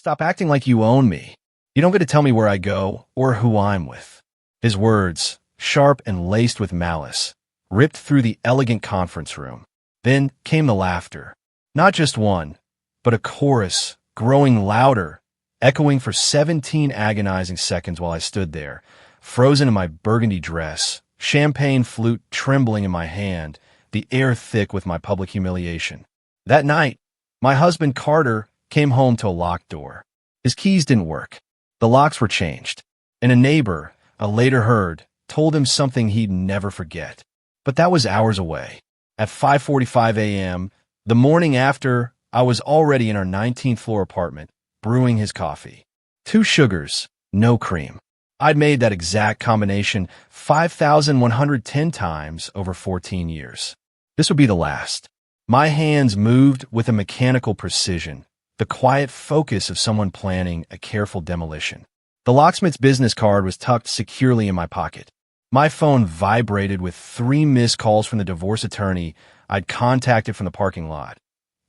Stop acting like you own me. You don't get to tell me where I go or who I'm with. His words, sharp and laced with malice, ripped through the elegant conference room. Then came the laughter. Not just one, but a chorus, growing louder, echoing for 17 agonizing seconds while I stood there, frozen in my burgundy dress, champagne flute trembling in my hand, the air thick with my public humiliation. That night, my husband Carter came home to a locked door. His keys didn't work. The locks were changed, and a neighbor, I later heard, told him something he'd never forget. But that was hours away. At 5:45 a.m., the morning after, I was already in our 19th floor apartment, brewing his coffee. 2 sugars, no cream. I'd made that exact combination 5,110 times over 14 years. This would be the last. My hands moved with a mechanical precision, the quiet focus of someone planning a careful demolition. The locksmith's business card was tucked securely in my pocket. My phone vibrated with 3 missed calls from the divorce attorney I'd contacted from the parking lot,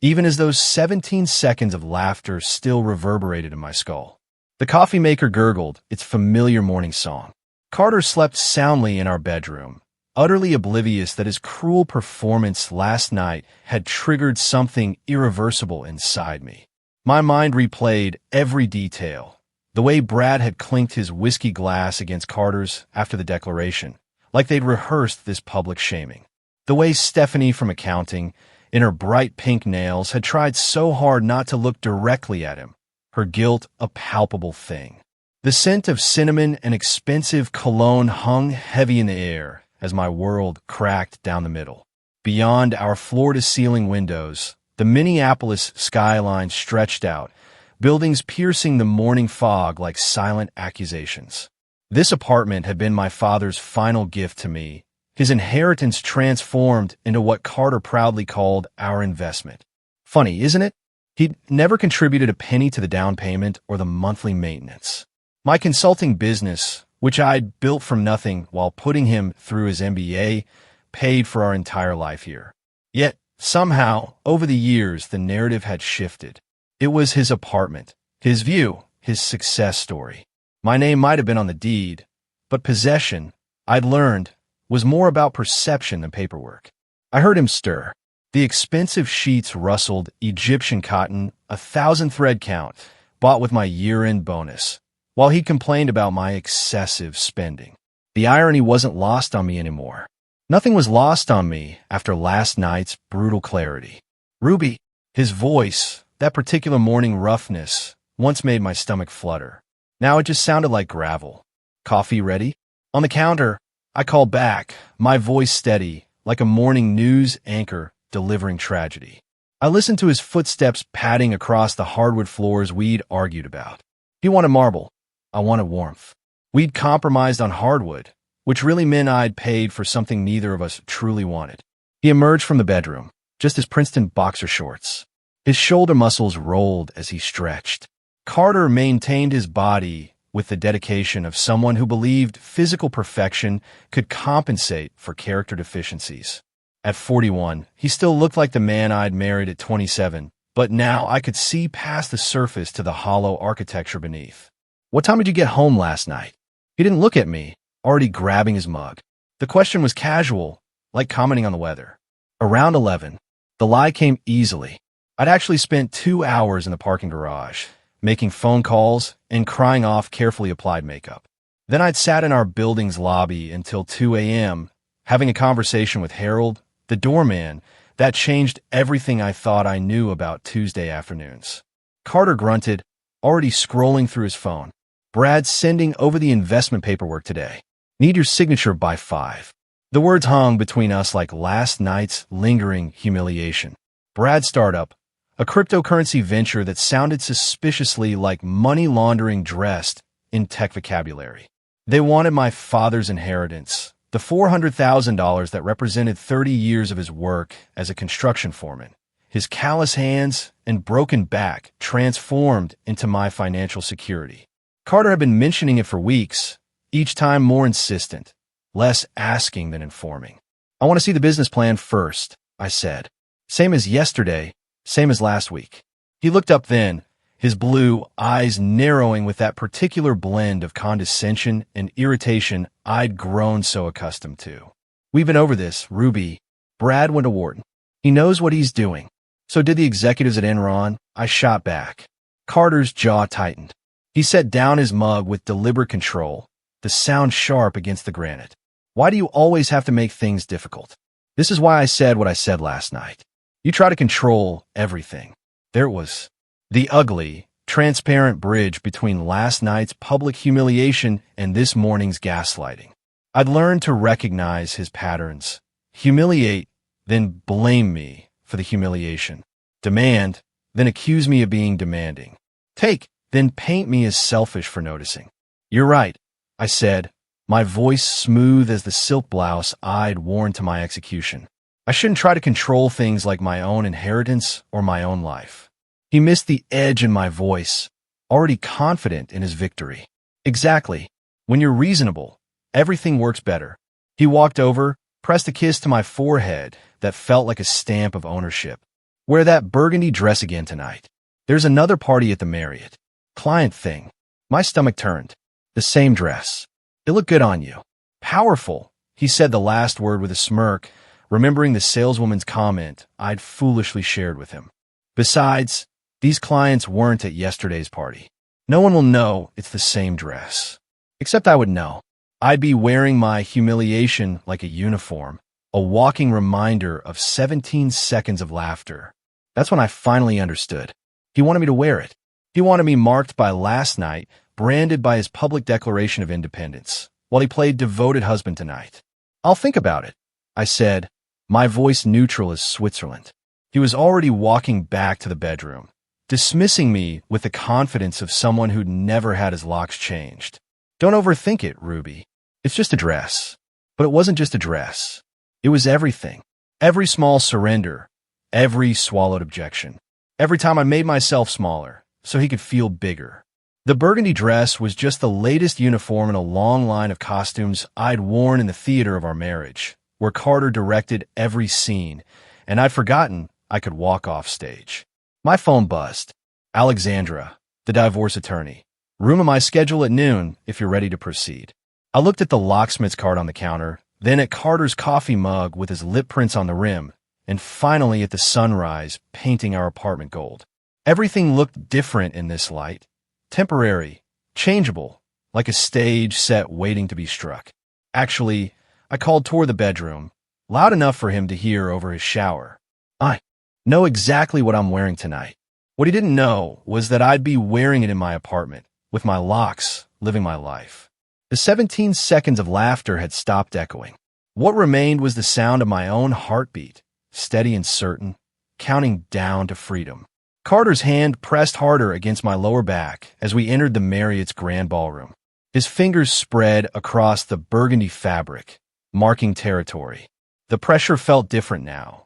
even as those 17 seconds of laughter still reverberated in my skull. The coffee maker gurgled its familiar morning song. Carter slept soundly in our bedroom, utterly oblivious that his cruel performance last night had triggered something irreversible inside me. My mind replayed every detail, the way Brad had clinked his whiskey glass against Carter's after the declaration, like they'd rehearsed this public shaming. The way Stephanie from accounting, in her bright pink nails, had tried so hard not to look directly at him, her guilt a palpable thing. The scent of cinnamon and expensive cologne hung heavy in the air as my world cracked down the middle. Beyond our floor-to-ceiling windows, the Minneapolis skyline stretched out, buildings piercing the morning fog like silent accusations. This apartment had been my father's final gift to me, his inheritance transformed into what Carter proudly called our investment. Funny, isn't it? He'd never contributed a penny to the down payment or the monthly maintenance. My consulting business, which I'd built from nothing while putting him through his MBA, paid for our entire life here. Yet, somehow, over the years, the narrative had shifted. It was his apartment, his view, his success story. My name might have been on the deed, but possession, I'd learned, was more about perception than paperwork. I heard him stir. The expensive sheets rustled, Egyptian cotton, 1,000 thread count, bought with my year-end bonus, while he complained about my excessive spending. The irony wasn't lost on me anymore. Nothing was lost on me after last night's brutal clarity. Ruby, his voice, that particular morning roughness, once made my stomach flutter. Now it just sounded like gravel. Coffee ready? On the counter, I called back, my voice steady, like a morning news anchor delivering tragedy. I listened to his footsteps padding across the hardwood floors we'd argued about. He wanted marble. I wanted warmth. We'd compromised on hardwood, which really meant I'd paid for something neither of us truly wanted. He emerged from the bedroom, just as Princeton boxer shorts. His shoulder muscles rolled as he stretched. Carter maintained his body with the dedication of someone who believed physical perfection could compensate for character deficiencies. At 41, he still looked like the man I'd married at 27, but now I could see past the surface to the hollow architecture beneath. What time did you get home last night? He didn't look at me, already grabbing his mug. The question was casual, like commenting on the weather. Around 11. The lie came easily. I'd actually spent 2 hours in the parking garage, making phone calls and crying off carefully applied makeup. Then I'd sat in our building's lobby until 2 a.m., having a conversation with Harold, the doorman, that changed everything I thought I knew about Tuesday afternoons. Carter grunted, already scrolling through his phone. Brad's sending over the investment paperwork today. Need your signature by 5. The words hung between us like last night's lingering humiliation. Brad's startup, a cryptocurrency venture that sounded suspiciously like money laundering dressed in tech vocabulary. They wanted my father's inheritance, the $400,000 that represented 30 years of his work as a construction foreman. His callous hands and broken back transformed into my financial security. Carter had been mentioning it for weeks, each time more insistent, less asking than informing. I want to see the business plan first, I said. Same as yesterday, same as last week. He looked up then, his blue eyes narrowing with that particular blend of condescension and irritation I'd grown so accustomed to. "We've been over this, Ruby." Brad went to Wharton. "He knows what he's doing. So did the executives at Enron," I shot back. Carter's jaw tightened. He set down his mug with deliberate control, the sound sharp against the granite. "Why do you always have to make things difficult? This is why I said what I said last night. You try to control everything." There it was. The ugly, transparent bridge between last night's public humiliation and this morning's gaslighting. I'd learned to recognize his patterns. Humiliate, then blame me for the humiliation. Demand, then accuse me of being demanding. Take, then paint me as selfish for noticing. "You're right," I said, my voice smooth as the silk blouse I'd worn to my execution. "I shouldn't try to control things like my own inheritance or my own life." He missed the edge in my voice, already confident in his victory. "Exactly. When you're reasonable, everything works better." He walked over, pressed a kiss to my forehead that felt like a stamp of ownership. "Wear that burgundy dress again tonight. There's another party at the Marriott. Client thing." My stomach turned. "The same dress. It looked good on you." "Powerful," he said the last word with a smirk, remembering the saleswoman's comment I'd foolishly shared with him. "Besides, these clients weren't at yesterday's party. No one will know it's the same dress. Except I would know. I'd be wearing my humiliation like a uniform, a walking reminder of 17 seconds of laughter." That's when I finally understood. He wanted me to wear it. He wanted me marked by last night, branded by his public declaration of independence, while he played devoted husband tonight. "I'll think about it," I said, my voice neutral as Switzerland. He was already walking back to the bedroom, dismissing me with the confidence of someone who'd never had his locks changed. "Don't overthink it, Ruby. It's just a dress." But it wasn't just a dress. It was everything. Every small surrender, every swallowed objection. Every time I made myself smaller, so he could feel bigger. The burgundy dress was just the latest uniform in a long line of costumes I'd worn in the theater of our marriage, where Carter directed every scene, and I'd forgotten I could walk off stage. My phone buzzed. "Alexandra, the divorce attorney. Room in my schedule at noon if you're ready to proceed." I looked at the locksmith's card on the counter, then at Carter's coffee mug with his lip prints on the rim, and finally at the sunrise painting our apartment gold. Everything looked different in this light. Temporary, changeable, like a stage set waiting to be struck. Actually, I called toward the bedroom, loud enough for him to hear over his shower. "I know exactly what I'm wearing tonight." What he didn't know was that I'd be wearing it in my apartment, with my locks, living my life. The 17 seconds of laughter had stopped echoing. What remained was the sound of my own heartbeat, steady and certain, counting down to freedom. Carter's hand pressed harder against my lower back as we entered the Marriott's grand ballroom. His fingers spread across the burgundy fabric, marking territory. The pressure felt different now.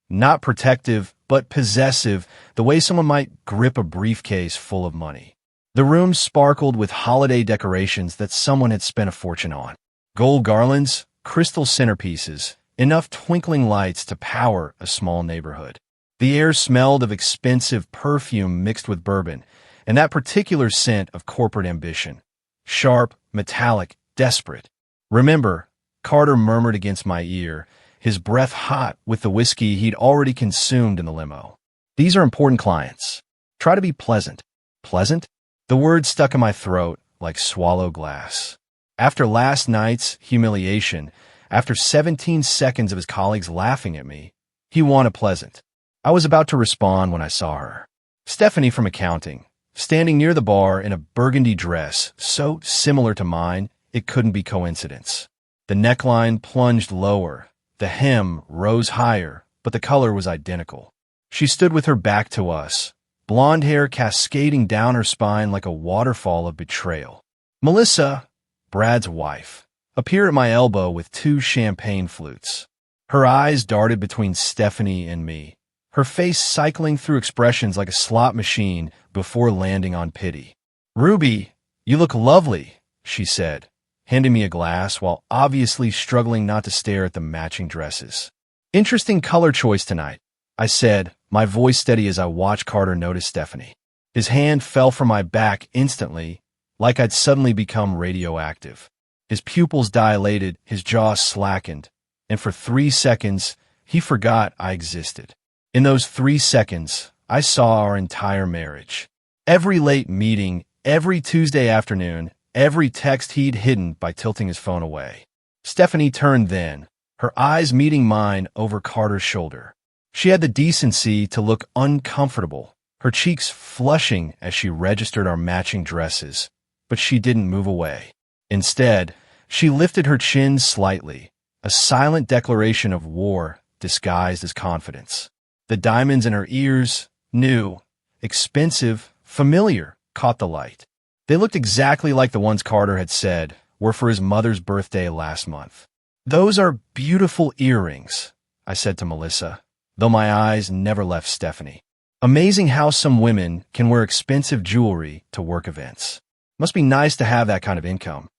Not protective, but possessive, the way someone might grip a briefcase full of money. The room sparkled with holiday decorations that someone had spent a fortune on. Gold garlands, crystal centerpieces, enough twinkling lights to power a small neighborhood. The air smelled of expensive perfume mixed with bourbon, and that particular scent of corporate ambition. Sharp, metallic, desperate. "Remember," Carter murmured against my ear, his breath hot with the whiskey he'd already consumed in the limo. "These are important clients. Try to be pleasant." Pleasant? The word stuck in my throat like swallowed glass. After last night's humiliation, after 17 seconds of his colleagues laughing at me, he wanted pleasant. I was about to respond when I saw her. Stephanie from accounting, standing near the bar in a burgundy dress so similar to mine it couldn't be coincidence. The neckline plunged lower, the hem rose higher, but the color was identical. She stood with her back to us, blonde hair cascading down her spine like a waterfall of betrayal. Melissa, Brad's wife, appeared at my elbow with 2 champagne flutes. Her eyes darted between Stephanie and me, her face cycling through expressions like a slot machine before landing on pity. "Ruby, you look lovely," she said, handing me a glass while obviously struggling not to stare at the matching dresses. "Interesting color choice tonight," I said, my voice steady as I watched Carter notice Stephanie. His hand fell from my back instantly, like I'd suddenly become radioactive. His pupils dilated, his jaw slackened, and for 3 seconds, he forgot I existed. In those 3 seconds, I saw our entire marriage. Every late meeting, every Tuesday afternoon, every text he'd hidden by tilting his phone away. Stephanie turned then, her eyes meeting mine over Carter's shoulder. She had the decency to look uncomfortable, her cheeks flushing as she registered our matching dresses, but she didn't move away. Instead, she lifted her chin slightly, a silent declaration of war disguised as confidence. The diamonds in her ears, new, expensive, familiar, caught the light. They looked exactly like the ones Carter had said were for his mother's birthday last month. "Those are beautiful earrings," I said to Melissa, though my eyes never left Stephanie. Amazing how some women can wear expensive jewelry to work events. Must be nice to have that kind of income.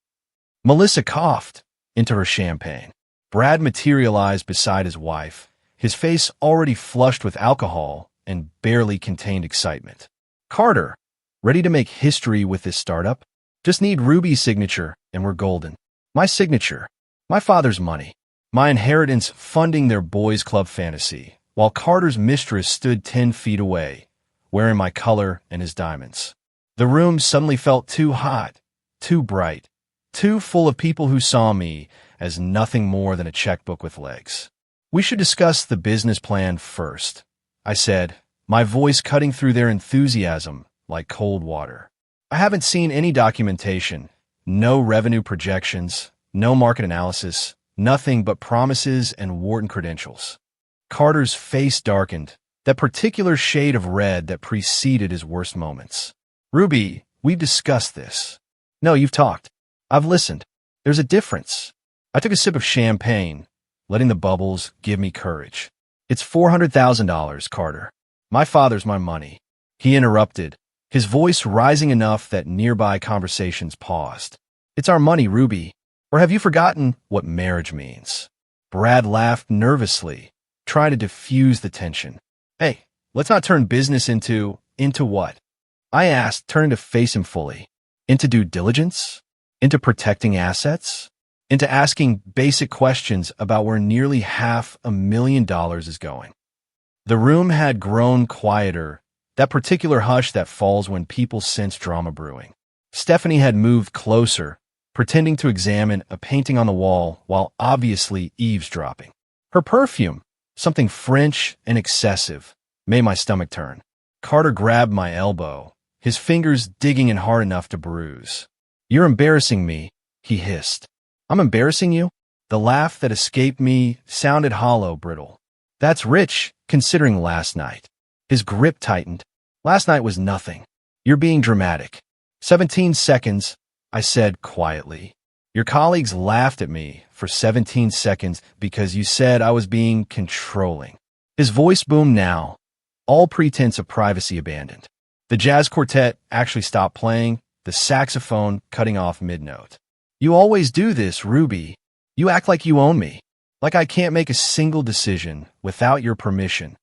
Melissa coughed into her champagne. Brad materialized beside his wife, his face already flushed with alcohol and barely contained excitement. "Carter, ready to make history with this startup? Just need Ruby's signature and we're golden. My signature, my father's money, my inheritance funding their boys' club fantasy, while Carter's mistress stood 10 feet away, wearing my color and his diamonds." The room suddenly felt too hot, too bright, too full of people who saw me as nothing more than a checkbook with legs. "We should discuss the business plan first," I said, my voice cutting through their enthusiasm like cold water. "I haven't seen any documentation, no revenue projections, no market analysis, nothing but promises and Wharton credentials." Carter's face darkened, that particular shade of red that preceded his worst moments. "Ruby, we've discussed this." "No, you've talked. I've listened. There's a difference." I took a sip of champagne, letting the bubbles give me courage. "It's $400,000, Carter. My father's my money." He interrupted, his voice rising enough that nearby conversations paused. "It's our money, Ruby. Or have you forgotten what marriage means?" Brad laughed nervously, trying to diffuse the tension. "Hey, let's not turn business into what?" I asked, turning to face him fully. "Into due diligence? Into protecting assets? Into asking basic questions about where nearly $500,000 is going?" The room had grown quieter, that particular hush that falls when people sense drama brewing. Stephanie had moved closer, pretending to examine a painting on the wall while obviously eavesdropping. Her perfume, something French and excessive, made my stomach turn. Carter grabbed my elbow, his fingers digging in hard enough to bruise. "You're embarrassing me," he hissed. "I'm embarrassing you?" The laugh that escaped me sounded hollow, brittle. "That's rich, considering last night." His grip tightened. "Last night was nothing. You're being dramatic." 17 seconds, I said quietly. "Your colleagues laughed at me for 17 seconds because you said I was being controlling." His voice boomed now, all pretense of privacy abandoned. The jazz quartet actually stopped playing, the saxophone cutting off mid-note. "You always do this, Ruby. You act like you own me, like I can't make a single decision without your permission."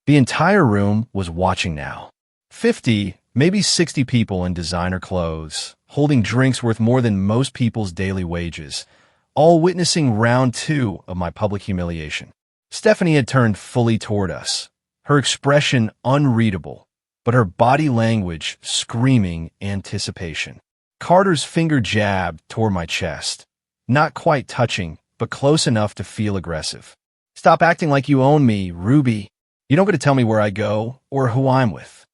The entire room was watching now. 50, maybe 60 people in designer clothes, holding drinks worth more than most people's daily wages, all witnessing round 2 of my public humiliation. Stephanie had turned fully toward us, her expression unreadable, but her body language screaming anticipation. Carter's finger jabbed toward my chest, not quite touching, but close enough to feel aggressive. "Stop acting like you own me, Ruby. You don't get to tell me where I go or who I'm with."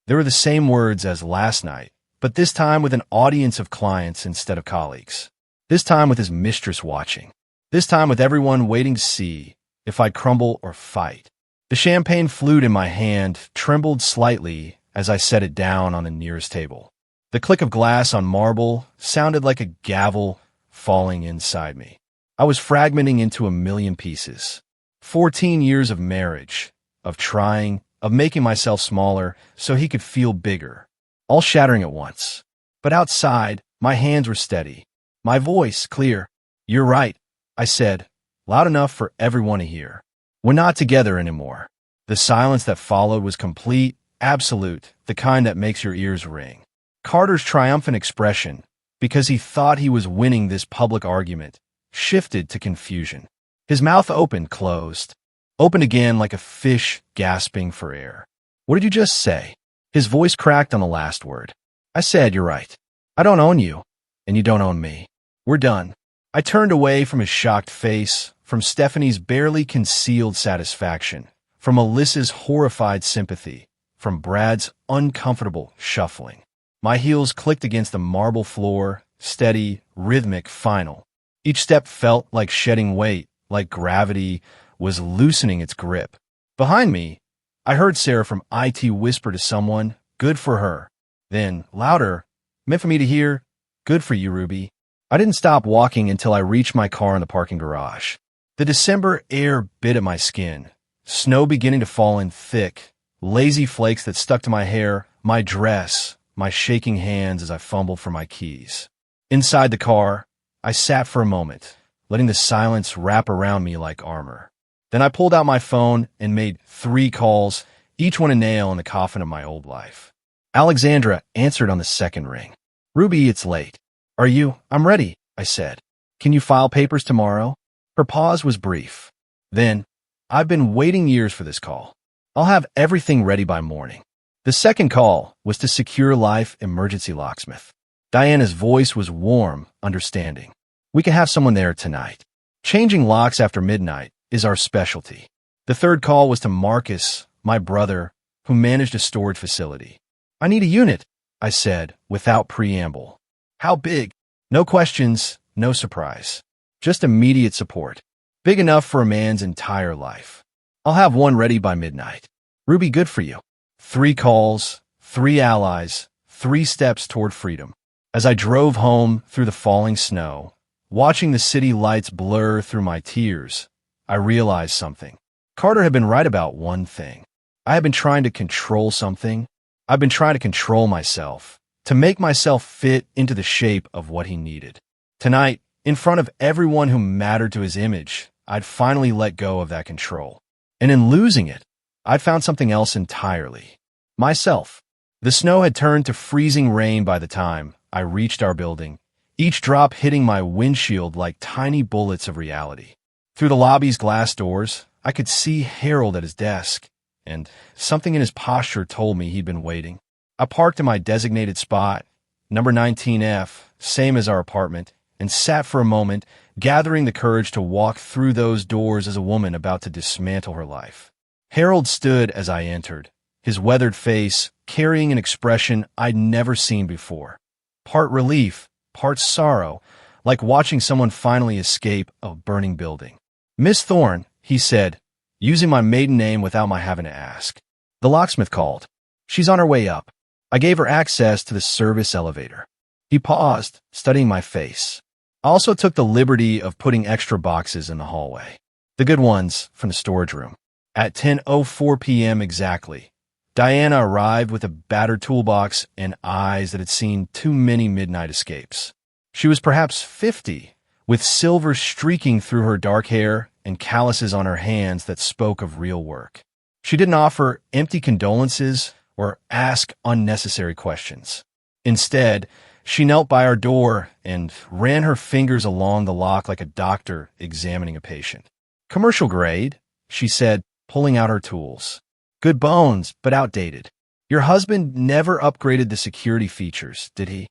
They were the same words as last night, but this time with an audience of clients instead of colleagues. This time with his mistress watching. This time with everyone waiting to see if I'd crumble or fight. The champagne flute in my hand trembled slightly as I set it down on the nearest table. The click of glass on marble sounded like a gavel falling inside me. I was fragmenting into a million pieces. 14 years of marriage, of trying, of making myself smaller so he could feel bigger, all shattering at once. But outside, my hands were steady, my voice clear. "You're right," I said, loud enough for everyone to hear. "We're not together anymore." The silence that followed was complete, absolute, the kind that makes your ears ring. Carter's triumphant expression, because he thought he was winning this public argument, shifted to confusion. His mouth opened, closed, opened again like a fish gasping for air. What did you just say? His voice cracked on the last word. I said, you're right. I don't own you, and you don't own me. We're done. I turned away from his shocked face, from Stephanie's barely concealed satisfaction, from Alyssa's horrified sympathy, from Brad's uncomfortable shuffling. My heels clicked against the marble floor, steady, rhythmic, final. Each step felt like shedding weight, like gravity was loosening its grip. Behind me, I heard Sarah from IT whisper to someone, good for her. Then, louder, meant for me to hear, good for you, Ruby. I didn't stop walking until I reached my car in the parking garage. The December air bit at my skin, snow beginning to fall in thick, lazy flakes that stuck to my hair, my dress, my shaking hands as I fumbled for my keys. Inside the car, I sat for a moment, letting the silence wrap around me like armor. Then I pulled out my phone and made 3 calls, each one a nail in the coffin of my old life. Alexandra answered on the second ring. Ruby, it's late. Are you? I'm ready, I said. Can you file papers tomorrow? Her pause was brief. Then, I've been waiting years for this call. I'll have everything ready by morning. The second call was to Secure Life Emergency Locksmith. Diana's voice was warm, understanding. We can have someone there tonight. Changing locks after midnight is our specialty. The third call was to Marcus, my brother, who managed a storage facility. I need a unit, I said, without preamble. How big? No questions, no surprise. Just immediate support. Big enough for a man's entire life. I'll have one ready by midnight. Ruby, good for you. 3 calls, 3 allies, 3 steps toward freedom. As I drove home through the falling snow, watching the city lights blur through my tears, I realized something. Carter had been right about one thing. I had been trying to control something. I've been trying to control myself, to make myself fit into the shape of what he needed. Tonight, in front of everyone who mattered to his image, I'd finally let go of that control. And in losing it, I'd found something else entirely. Myself. The snow had turned to freezing rain by the time I reached our building, each drop hitting my windshield like tiny bullets of reality. Through the lobby's glass doors, I could see Harold at his desk, and something in his posture told me he'd been waiting. I parked in my designated spot, number 19F, same as our apartment, and sat for a moment, gathering the courage to walk through those doors as a woman about to dismantle her life. Harold stood as I entered, his weathered face carrying an expression I'd never seen before. Part relief, part sorrow, like watching someone finally escape a burning building. Miss Thorne, he said, using my maiden name without my having to ask. The locksmith called. She's on her way up. I gave her access to the service elevator. He paused, studying my face. I also took the liberty of putting extra boxes in the hallway. The good ones from the storage room. At 10:04 p.m. exactly, Diana arrived with a battered toolbox and eyes that had seen too many midnight escapes. She was perhaps 50, with silver streaking through her dark hair and calluses on her hands that spoke of real work. She didn't offer empty condolences or ask unnecessary questions. Instead, she knelt by our door and ran her fingers along the lock like a doctor examining a patient. Commercial grade, she said, pulling out her tools. Good bones, but outdated. Your husband never upgraded the security features, did he?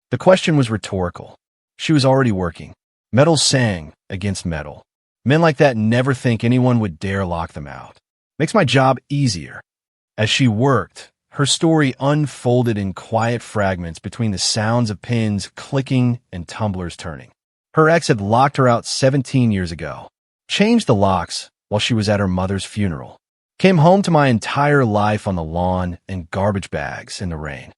The question was rhetorical. She was already working. Metal sang against metal. Men like that never think anyone would dare lock them out. Makes my job easier. As she worked, her story unfolded in quiet fragments between the sounds of pins clicking and tumblers turning. Her ex had locked her out 17 years ago. Changed the locks while she was at her mother's funeral. Came home to my entire life on the lawn and garbage bags in the rain.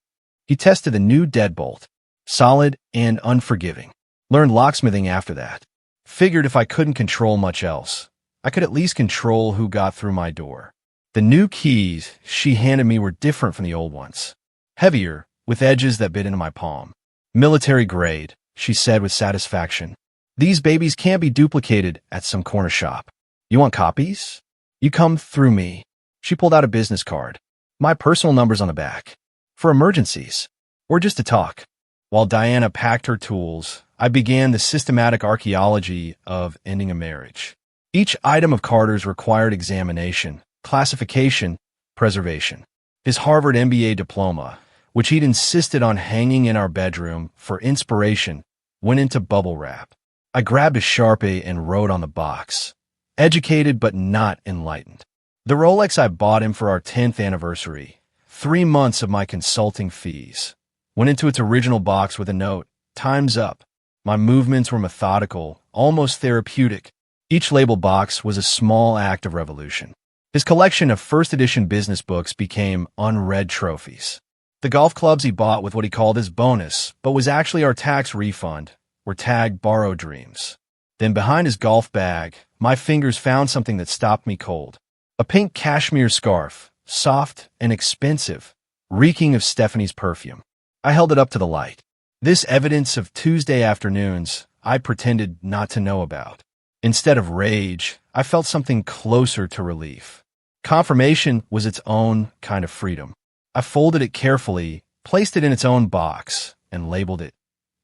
He tested the new deadbolt. Solid and unforgiving. Learned locksmithing after that. Figured if I couldn't control much else, I could at least control who got through my door. The new keys she handed me were different from the old ones. Heavier, with edges that bit into my palm. Military grade, she said with satisfaction. These babies can't be duplicated at some corner shop. You want copies? You come through me. She pulled out a business card. My personal number's on the back. For emergencies. Or just to talk. While Diana packed her tools, I began the systematic archaeology of ending a marriage. Each item of Carter's required examination, classification, preservation. His Harvard MBA diploma, which he'd insisted on hanging in our bedroom for inspiration, went into bubble wrap. I grabbed a Sharpie and wrote on the box, "Educated but not enlightened." The Rolex I bought him for our 10th anniversary, 3 months of my consulting fees, went into its original box with a note, "Time's up." My movements were methodical, almost therapeutic. Each label box was a small act of revolution. His collection of first-edition business books became unread trophies. The golf clubs he bought with what he called his bonus, but was actually our tax refund, were tagged borrowed dreams. Then behind his golf bag, my fingers found something that stopped me cold. A pink cashmere scarf, soft and expensive, reeking of Stephanie's perfume. I held it up to the light. This evidence of Tuesday afternoons I pretended not to know about. Instead of rage, I felt something closer to relief. Confirmation was its own kind of freedom. I folded it carefully, placed it in its own box, and labeled it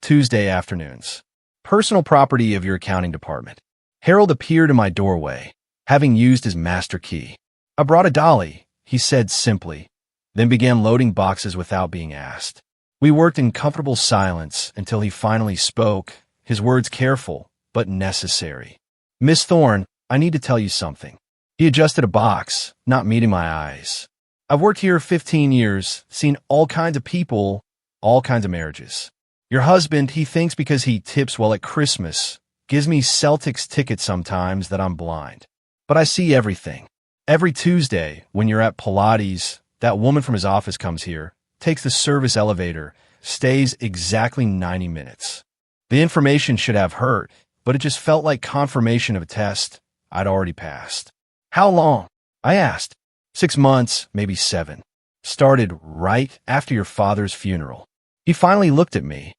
Tuesday afternoons. Personal property of your accounting department. Harold appeared in my doorway, having used his master key. "I brought a dolly," he said simply, then began loading boxes without being asked. We worked in comfortable silence until he finally spoke, his words careful but necessary. "Miss Thorne, I need to tell you something." He adjusted a box, not meeting my eyes. "I've worked here 15 years, seen all kinds of people, all kinds of marriages. Your husband, he thinks because he tips well at Christmas, gives me Celtics tickets sometimes that I'm blind. But I see everything. Every Tuesday, when you're at Pilates, that woman from his office comes here, takes the service elevator, stays exactly 90 minutes. The information should have hurt, but it just felt like confirmation of a test I'd already passed. How long? I asked. 6 months, maybe 7. Started right after your father's funeral. He finally looked at me,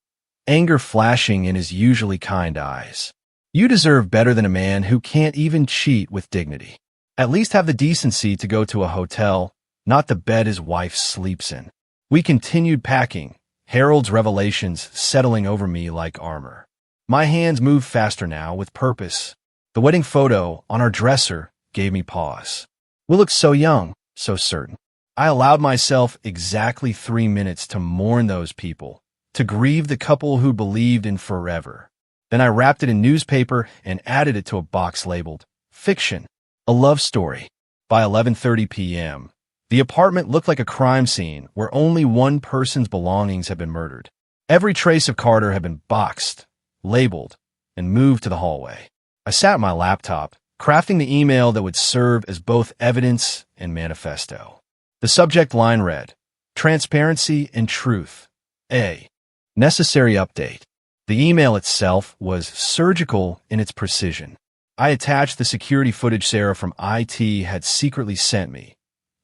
anger flashing in his usually kind eyes. You deserve better than a man who can't even cheat with dignity. At least have the decency to go to a hotel, not the bed his wife sleeps in. We continued packing, Harold's revelations settling over me like armor. My hands moved faster now, with purpose. The wedding photo on our dresser gave me pause. We looked so young, so certain. I allowed myself exactly 3 minutes to mourn those people, to grieve the couple who believed in forever. Then I wrapped it in newspaper and added it to a box labeled Fiction, a Love Story. By 11:30 p.m., the apartment looked like a crime scene where only one person's belongings had been murdered. Every trace of Carter had been boxed, labeled, and moved to the hallway. I sat at my laptop, crafting the email that would serve as both evidence and manifesto. The subject line read, Transparency and Truth. A. Necessary update. The email itself was surgical in its precision. I attached the security footage Sarah from IT had secretly sent me.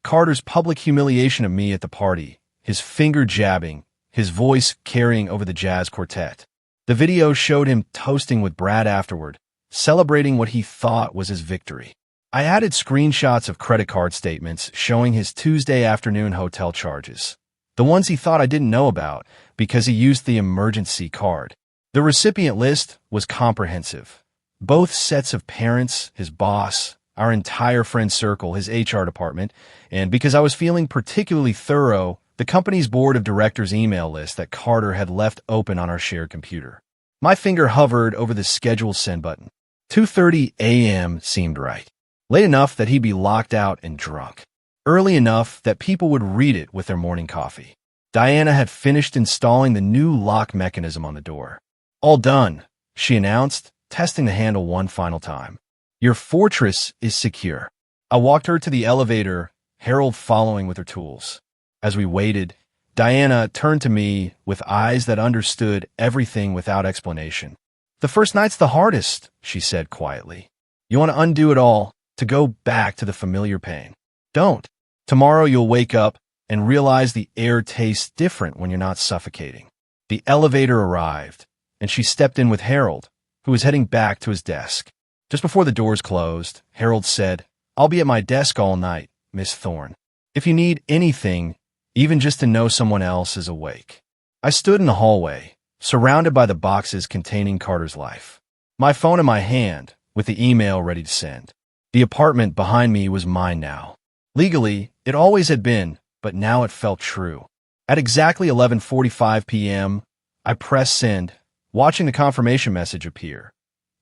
Carter's public humiliation of me at the party, his finger jabbing, his voice carrying over the jazz quartet. The video showed him toasting with Brad afterward, celebrating what he thought was his victory. I added screenshots of credit card statements showing his Tuesday afternoon hotel charges, the ones he thought I didn't know about because he used the emergency card. The recipient list was comprehensive. Both sets of parents, his boss, our entire friend circle, his HR department, and because I was feeling particularly thorough, the company's board of directors email list that Carter had left open on our shared computer. My finger hovered over the schedule send button. 2:30 a.m. seemed right. Late enough that he'd be locked out and drunk. Early enough that people would read it with their morning coffee. Diana had finished installing the new lock mechanism on the door. All done, she announced, testing the handle one final time. Your fortress is secure. I walked her to the elevator, Harold following with her tools. As we waited, Diana turned to me with eyes that understood everything without explanation. The first night's the hardest, she said quietly. You want to undo it all, to go back to the familiar pain. Don't. Tomorrow you'll wake up and realize the air tastes different when you're not suffocating. The elevator arrived, and she stepped in with Harold, who was heading back to his desk. Just before the doors closed, Harold said, I'll be at my desk all night, Miss Thorne. if you need anything, even just to know someone else is awake. I stood in the hallway, surrounded by the boxes containing Carter's life. My phone in my hand, with the email ready to send. The apartment behind me was mine now. Legally, it always had been, but now it felt true. At exactly 11:45 p.m., I pressed send, watching the confirmation message appear.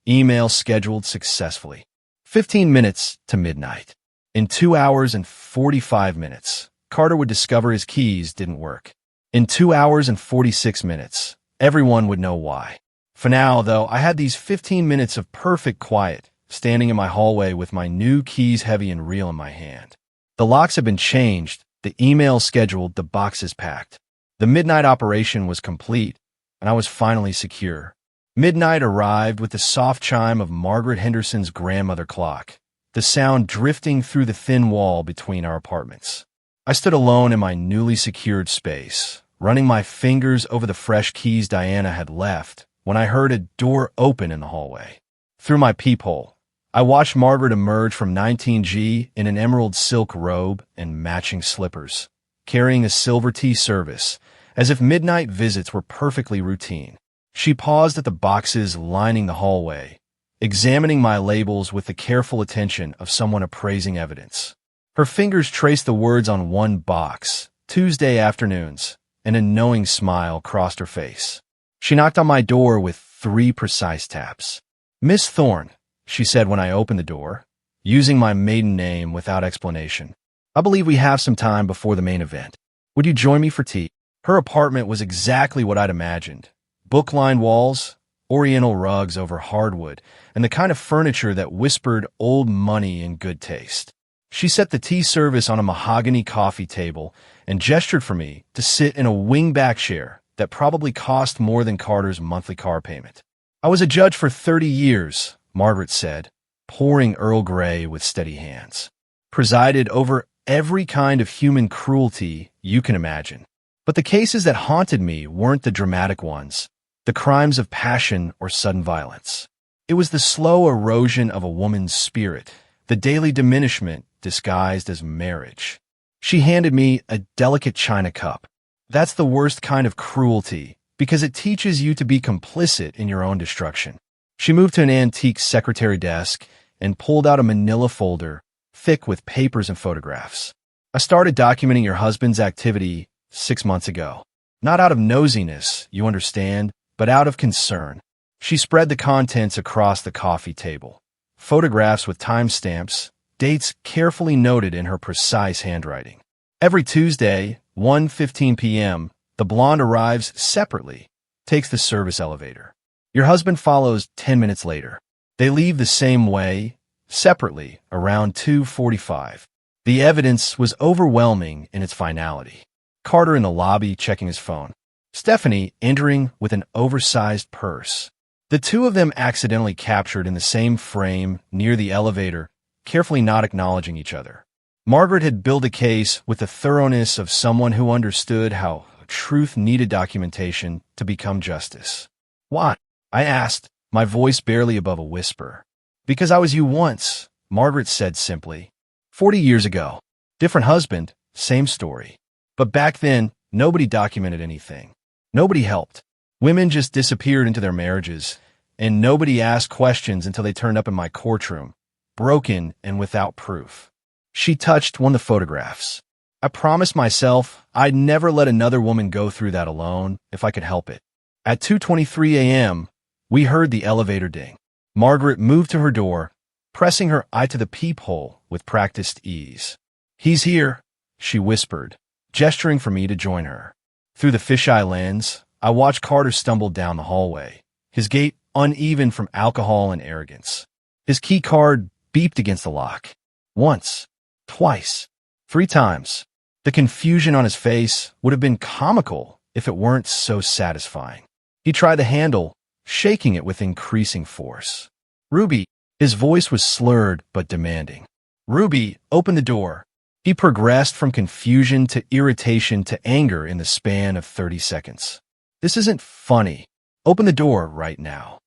Email scheduled successfully. 15 minutes to midnight. In 2 hours and 45 minutes, Carter would discover his keys didn't work. In 2 hours and 46 minutes, everyone would know why. For now, though, I had these 15 minutes of perfect quiet, standing in my hallway with my new keys heavy and real in my hand. The locks had been changed, the email scheduled, the boxes packed. The midnight operation was complete, and I was finally secure. Midnight arrived with the soft chime of Margaret Henderson's grandmother clock, the sound drifting through the thin wall between our apartments. I stood alone in my newly secured space, running my fingers over the fresh keys Diana had left, when I heard a door open in the hallway. Through my peephole, I watched Margaret emerge from 19G in an emerald silk robe and matching slippers, carrying a silver tea service, as if midnight visits were perfectly routine. She paused at the boxes lining the hallway, examining my labels with the careful attention of someone appraising evidence. Her fingers traced the words on one box, Tuesday afternoons, and a knowing smile crossed her face. She knocked on my door with 3 precise taps. "Miss Thorne," she said when I opened the door, using my maiden name without explanation. "I believe we have some time before the main event. Would you join me for tea?" Her apartment was exactly what I'd imagined. Book-lined walls, oriental rugs over hardwood, and the kind of furniture that whispered old money and good taste. She set the tea service on a mahogany coffee table and gestured for me to sit in a wingback chair that probably cost more than Carter's monthly car payment. "I was a judge for 30 years, Margaret said, pouring Earl Grey with steady hands. "Presided over every kind of human cruelty you can imagine. But the cases that haunted me weren't the dramatic ones, the crimes of passion or sudden violence. It was the slow erosion of a woman's spirit, the daily diminishment disguised as marriage." She handed me a delicate china cup. "That's the worst kind of cruelty, because it teaches you to be complicit in your own destruction." She moved to an antique secretary desk and pulled out a manila folder, thick with papers and photographs. "I started documenting your husband's activity 6 months ago. Not out of nosiness, you understand, but out of concern." She spread the contents across the coffee table. Photographs with timestamps, dates carefully noted in her precise handwriting. "Every Tuesday, 1:15 p.m., the blonde arrives separately, takes the service elevator. Your husband follows 10 minutes later. They leave the same way, separately, around 2:45. The evidence was overwhelming in its finality. Carter in the lobby checking his phone. Stephanie entering with an oversized purse. The two of them accidentally captured in the same frame near the elevator, carefully not acknowledging each other. Margaret had built a case with the thoroughness of someone who understood how truth needed documentation to become justice. "Why?" I asked, my voice barely above a whisper. "Because I was you once," Margaret said simply. 40 years ago. Different husband, same story. But back then, nobody documented anything. Nobody helped. Women just disappeared into their marriages, and nobody asked questions until they turned up in my courtroom, broken and without proof." She touched one of the photographs. "I promised myself I'd never let another woman go through that alone if I could help it." At 2:23 a.m., we heard the elevator ding. Margaret moved to her door, pressing her eye to the peephole with practiced ease. "He's here," she whispered, gesturing for me to join her. Through the fisheye lens, I watched Carter stumble down the hallway, his gait uneven from alcohol and arrogance. His key card beeped against the lock. Once, twice, 3 times. The confusion on his face would have been comical if it weren't so satisfying. He tried the handle, shaking it with increasing force. "Ruby," his voice was slurred but demanding. "Ruby, open the door." He progressed from confusion to irritation to anger in the span of 30 seconds. "This isn't funny. Open the door right now."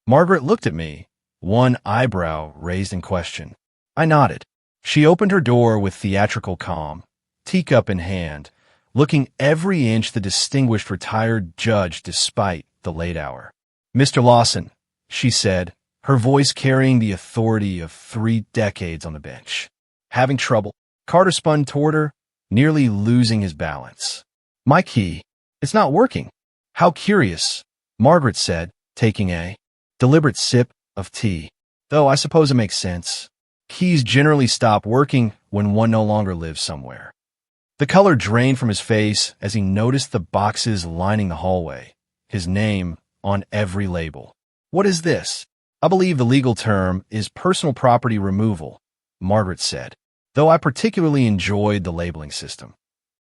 Margaret looked at me, one eyebrow raised in question. I nodded. She opened her door with theatrical calm, teacup in hand, looking every inch the distinguished retired judge despite the late hour. "Mr. Lawson," she said, her voice carrying the authority of 3 decades on the bench. "Having trouble?" Carter spun toward her, nearly losing his balance. "My key. It's not working." "How curious," Margaret said, taking a deliberate sip of tea. "Though I suppose it makes sense. Keys generally stop working when one no longer lives somewhere." The color drained from his face as he noticed the boxes lining the hallway, his name on every label. "What is this?" "I believe the legal term is personal property removal," Margaret said, though I particularly enjoyed the labeling system.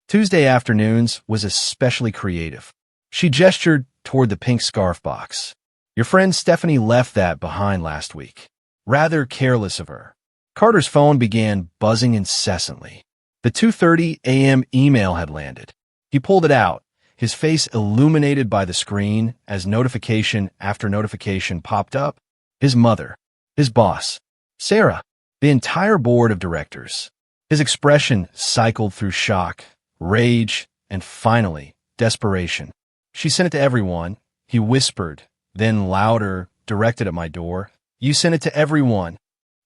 Tuesday afternoons was especially creative. She gestured toward the pink scarf box. "Your friend Stephanie left that behind last week. Rather careless of her." Carter's phone began buzzing incessantly. The 2:30 a.m. email had landed. He pulled it out, his face illuminated by the screen as notification after notification popped up. His mother, his boss, Sarah, the entire board of directors. His expression cycled through shock, rage, and finally, desperation. "She sent it to everyone," he whispered, then louder, directed at my door. "You sent it to everyone."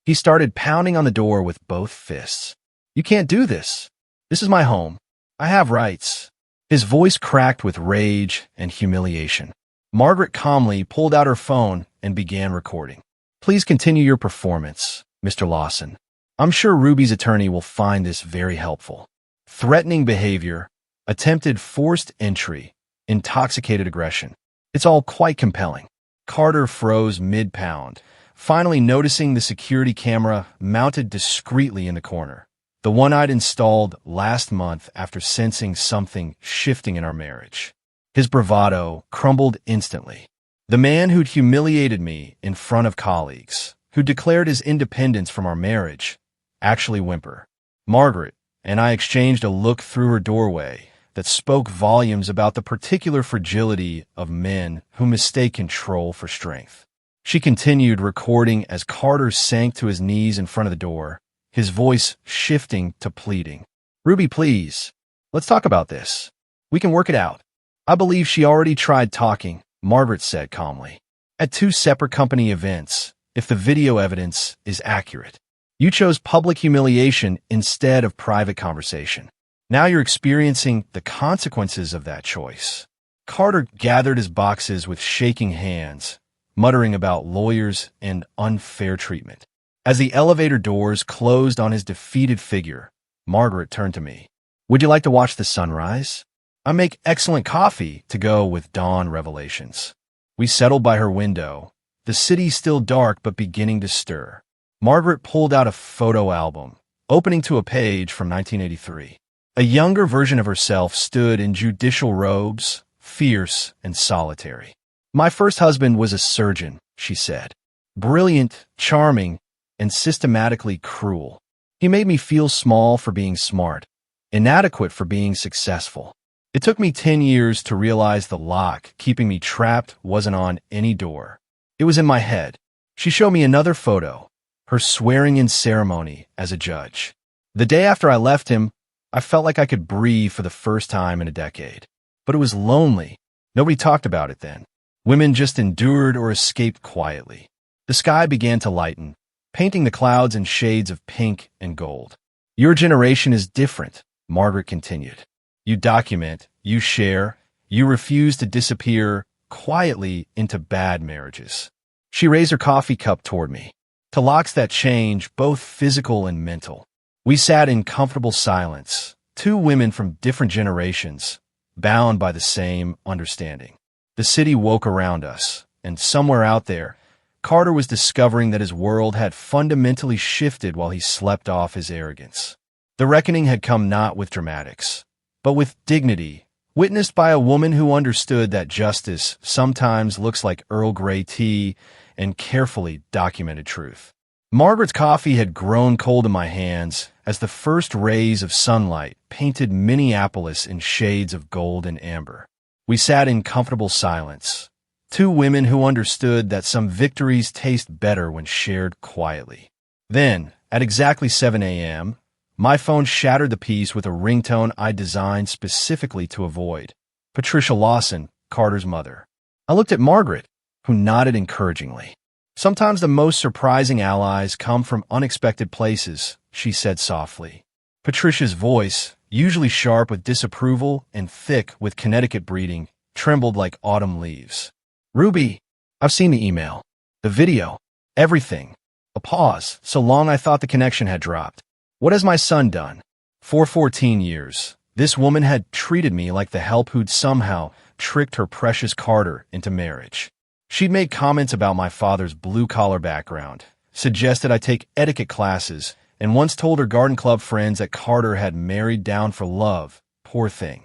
He started pounding on the door with both fists. "You can't do this. This is my home. I have rights." His voice cracked with rage and humiliation. Margaret calmly pulled out her phone and began recording. "Please continue your performance, Mr. Lawson. I'm sure Ruby's attorney will find this very helpful." Threatening behavior, attempted forced entry, intoxicated aggression. It's all quite compelling. Carter froze mid-pound, finally noticing the security camera mounted discreetly in the corner, the one I'd installed last month after sensing something shifting in our marriage. His bravado crumbled instantly. The man who'd humiliated me in front of colleagues, who declared his independence from our marriage, actually whimper. Margaret and I exchanged a look through her doorway that spoke volumes about the particular fragility of men who mistake control for strength. She continued recording as Carter sank to his knees in front of the door, his voice shifting to pleading. "Ruby, please, let's talk about this. We can work it out." "I believe she already tried talking," Margaret said calmly. "At 2 separate company events, if the video evidence is accurate. You chose public humiliation instead of private conversation. Now you're experiencing the consequences of that choice." Carter gathered his boxes with shaking hands, muttering about lawyers and unfair treatment. As the elevator doors closed on his defeated figure, Margaret turned to me. "Would you like to watch the sunrise? I make excellent coffee to go with dawn revelations." We settled by her window, the city still dark but beginning to stir. Margaret pulled out a photo album, opening to a page from 1983. A younger version of herself stood in judicial robes, fierce and solitary. "My first husband was a surgeon," she said. "Brilliant, charming, and systematically cruel. He made me feel small for being smart, inadequate for being successful. It took me 10 years to realize the lock keeping me trapped wasn't on any door. It was in my head." She showed me another photo, her swearing-in ceremony as a judge. "The day after I left him, I felt like I could breathe for the first time in a decade. But it was lonely. Nobody talked about it then. Women just endured or escaped quietly." The sky began to lighten, painting the clouds in shades of pink and gold. "Your generation is different," Margaret continued. "You document, you share, you refuse to disappear quietly into bad marriages." She raised her coffee cup toward me. To locks that change, both physical and mental. We sat in comfortable silence, 2 women from different generations, bound by the same understanding. The city woke around us, and somewhere out there, Carter was discovering that his world had fundamentally shifted while he slept off his arrogance. The reckoning had come not with dramatics, but with dignity, witnessed by a woman who understood that justice sometimes looks like Earl Grey tea and carefully documented truth. Margaret's coffee had grown cold in my hands as the first rays of sunlight painted Minneapolis in shades of gold and amber. We sat in comfortable silence, 2 women who understood that some victories taste better when shared quietly. Then, at exactly 7 a.m., My phone shattered the piece with a ringtone I designed specifically to avoid. Patricia Lawson, Carter's mother. I looked at Margaret, who nodded encouragingly. Sometimes the most surprising allies come from unexpected places, she said softly. Patricia's voice, usually sharp with disapproval and thick with Connecticut breeding, trembled like autumn leaves. Ruby, I've seen the email, the video, everything. A pause, so long I thought the connection had dropped. What has my son done? For 14 years, this woman had treated me like the help who'd somehow tricked her precious Carter into marriage. She'd made comments about my father's blue-collar background, suggested I take etiquette classes, and once told her garden club friends that Carter had married down for love. Poor thing.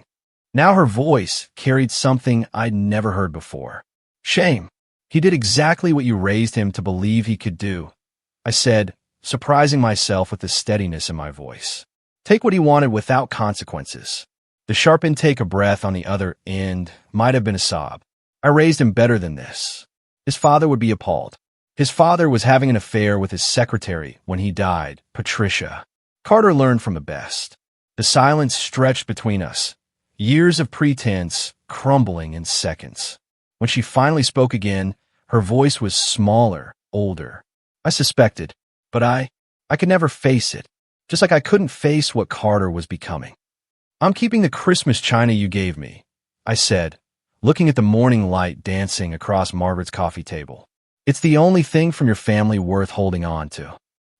Now her voice carried something I'd never heard before. Shame. He did exactly what you raised him to believe he could do, I said, surprising myself with the steadiness in my voice. Take what he wanted without consequences. The sharp intake of breath on the other end might have been a sob. I raised him better than this. His father would be appalled. His father was having an affair with his secretary when he died, Patricia. Carter learned from the best. The silence stretched between us, years of pretense crumbling in seconds. When she finally spoke again, her voice was smaller, older. I suspected, but I could never face it, just like I couldn't face what Carter was becoming. I'm keeping the Christmas china you gave me, I said, looking at the morning light dancing across Margaret's coffee table. It's the only thing from your family worth holding on to.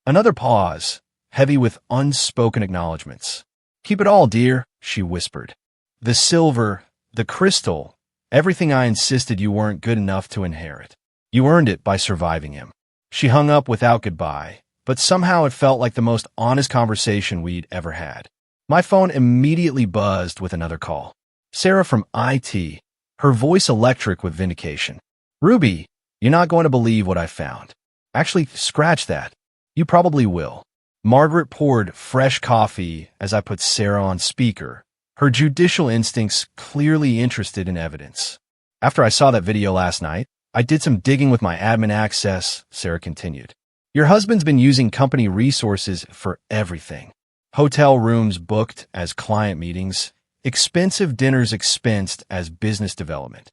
Another pause, heavy with unspoken acknowledgments. Keep it all, dear, she whispered. The silver, the crystal, everything I insisted you weren't good enough to inherit. You earned it by surviving him. She hung up without goodbye, but somehow it felt like the most honest conversation we'd ever had. My phone immediately buzzed with another call. Sarah from IT, her voice electric with vindication. Ruby, you're not going to believe what I found. Actually, scratch that. You probably will. Margaret poured fresh coffee as I put Sarah on speaker, her judicial instincts clearly interested in evidence. After I saw that video last night, I did some digging with my admin access, Sarah continued. Your husband's been using company resources for everything. Hotel rooms booked as client meetings, expensive dinners expensed as business development.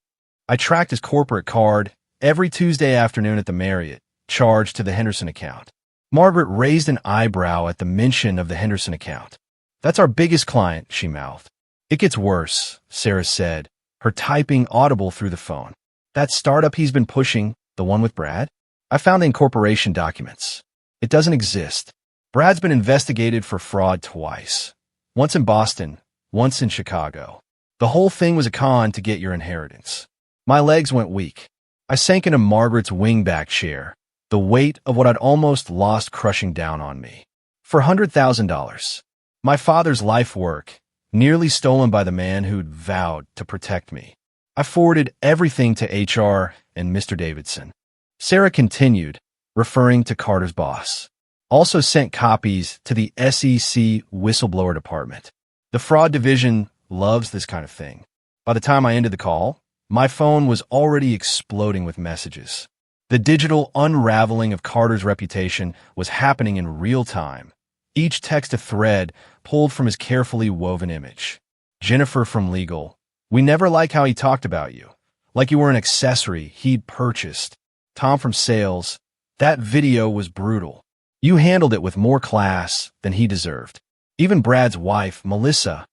I tracked his corporate card every Tuesday afternoon at the Marriott, charged to the Henderson account. Margaret raised an eyebrow at the mention of the Henderson account. That's our biggest client, she mouthed. It gets worse, Sarah said, her typing audible through the phone. That startup he's been pushing, the one with Brad? I found the incorporation documents. It doesn't exist. Brad's been investigated for fraud twice. Once in Boston, once in Chicago. The whole thing was a con to get your inheritance. My legs went weak. I sank into Margaret's wingback chair, the weight of what I'd almost lost crushing down on me. For $100,000. My father's life work, nearly stolen by the man who'd vowed to protect me. I forwarded everything to HR and Mr. Davidson. Sarah continued, referring to Carter's boss. Also sent copies to the SEC whistleblower department. The fraud division loves this kind of thing. By the time I ended the call, my phone was already exploding with messages. The digital unraveling of Carter's reputation was happening in real time. Each text a thread pulled from his carefully woven image. Jennifer from legal. We never like how he talked about you. Like you were an accessory he'd purchased. Tom from sales. That video was brutal. You handled it with more class than he deserved. Even Brad's wife, Melissa,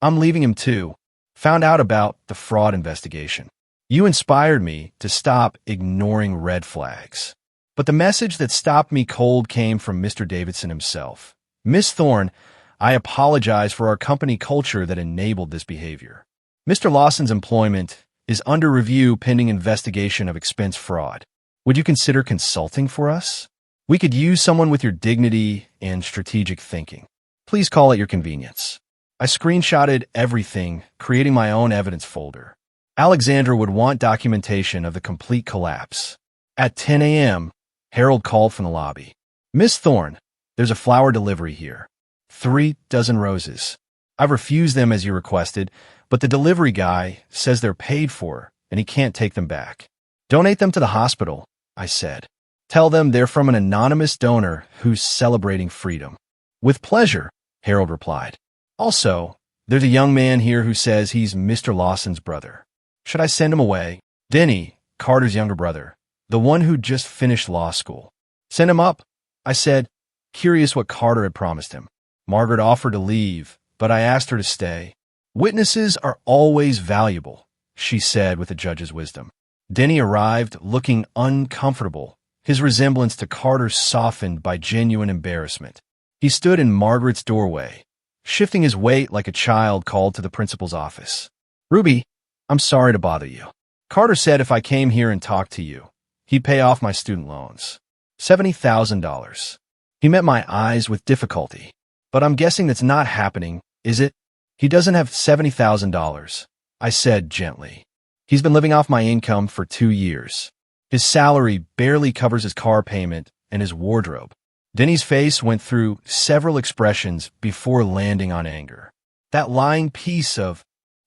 I'm leaving him too, found out about the fraud investigation. You inspired me to stop ignoring red flags. But the message that stopped me cold came from Mr. Davidson himself. Miss Thorne, I apologize for our company culture that enabled this behavior. Mr. Lawson's employment is under review pending investigation of expense fraud. Would you consider consulting for us? We could use someone with your dignity and strategic thinking. Please call at your convenience. I screenshotted everything, creating my own evidence folder. Alexandra would want documentation of the complete collapse. At 10 a.m., Harold called from the lobby. Miss Thorne, there's a flower delivery here. 3 dozen roses. I've refused them as you requested, but the delivery guy says they're paid for and he can't take them back. Donate them to the hospital, I said. Tell them they're from an anonymous donor who's celebrating freedom. With pleasure, Harold replied. Also, there's a young man here who says he's Mr. Lawson's brother. Should I send him away? Denny, Carter's younger brother, the one who just finished law school. Send him up, I said, curious what Carter had promised him. Margaret offered to leave, but I asked her to stay. Witnesses are always valuable, she said with a judge's wisdom. Denny arrived looking uncomfortable, his resemblance to Carter softened by genuine embarrassment. He stood in Margaret's doorway, shifting his weight like a child called to the principal's office. Ruby, I'm sorry to bother you. Carter said if I came here and talked to you, he'd pay off my student loans. $70,000. He met my eyes with difficulty. But I'm guessing that's not happening, is it? He doesn't have $70,000, I said gently. He's been living off my income for 2 years. His salary barely covers his car payment and his wardrobe. Denny's face went through several expressions before landing on anger. That lying piece of...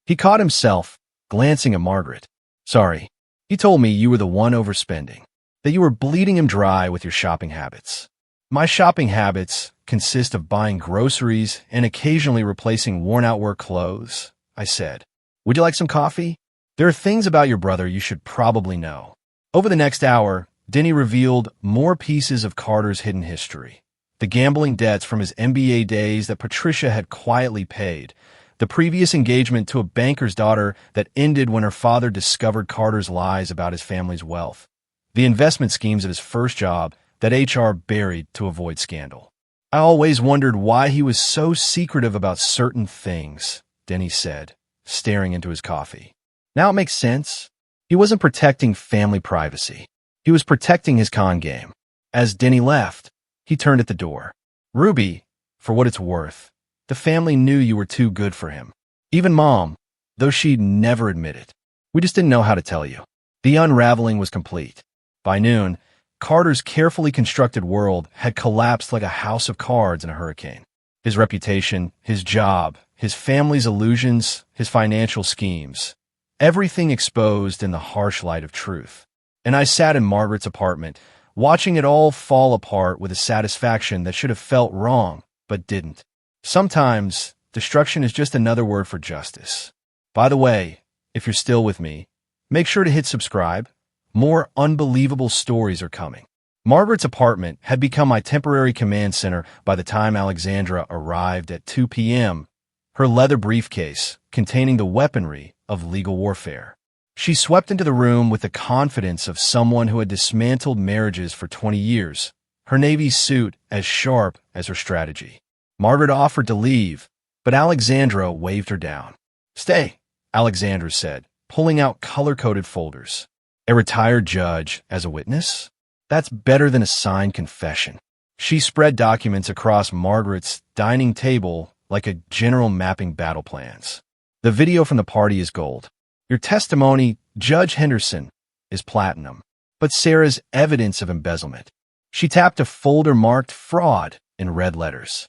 He caught himself, glancing at Margaret. Sorry, he told me you were the one overspending, that you were bleeding him dry with your shopping habits. My shopping habits consist of buying groceries and occasionally replacing worn-out work clothes, I said. Would you like some coffee? There are things about your brother you should probably know. Over the next hour, Denny revealed more pieces of Carter's hidden history. The gambling debts from his MBA days that Patricia had quietly paid, the previous engagement to a banker's daughter that ended when her father discovered Carter's lies about his family's wealth, the investment schemes of his first job that HR buried to avoid scandal. I always wondered why he was so secretive about certain things, Denny said, staring into his coffee. Now it makes sense. He wasn't protecting family privacy. He was protecting his con game. As Denny left, he turned at the door. Ruby, for what it's worth, the family knew you were too good for him. Even Mom, though she'd never admit it. We just didn't know how to tell you. The unraveling was complete. By noon, Carter's carefully constructed world had collapsed like a house of cards in a hurricane. His reputation, his job, his family's illusions, his financial schemes. Everything exposed in the harsh light of truth. And I sat in Margaret's apartment, watching it all fall apart with a satisfaction that should have felt wrong, but didn't. Sometimes, destruction is just another word for justice. By the way, if you're still with me, make sure to hit subscribe. More unbelievable stories are coming. Margaret's apartment had become my temporary command center by the time Alexandra arrived at 2 p.m., her leather briefcase containing the weaponry of legal warfare. She swept into the room with the confidence of someone who had dismantled marriages for 20 years, her navy suit as sharp as her strategy. Margaret offered to leave, but Alexandra waved her down. Stay, Alexandra said, pulling out color-coded folders. A retired judge as a witness? That's better than a signed confession. She spread documents across Margaret's dining table like a general mapping battle plans. The video from the party is gold. Your testimony, Judge Henderson, is platinum. But Sarah's evidence of embezzlement. She tapped a folder marked fraud in red letters.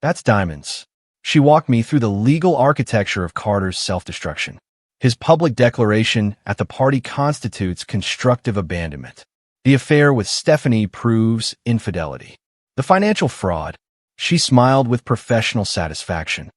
That's diamonds. She walked me through the legal architecture of Carter's self-destruction. His public declaration at the party constitutes constructive abandonment. The affair with Stephanie proves infidelity. The financial fraud, she smiled with professional satisfaction.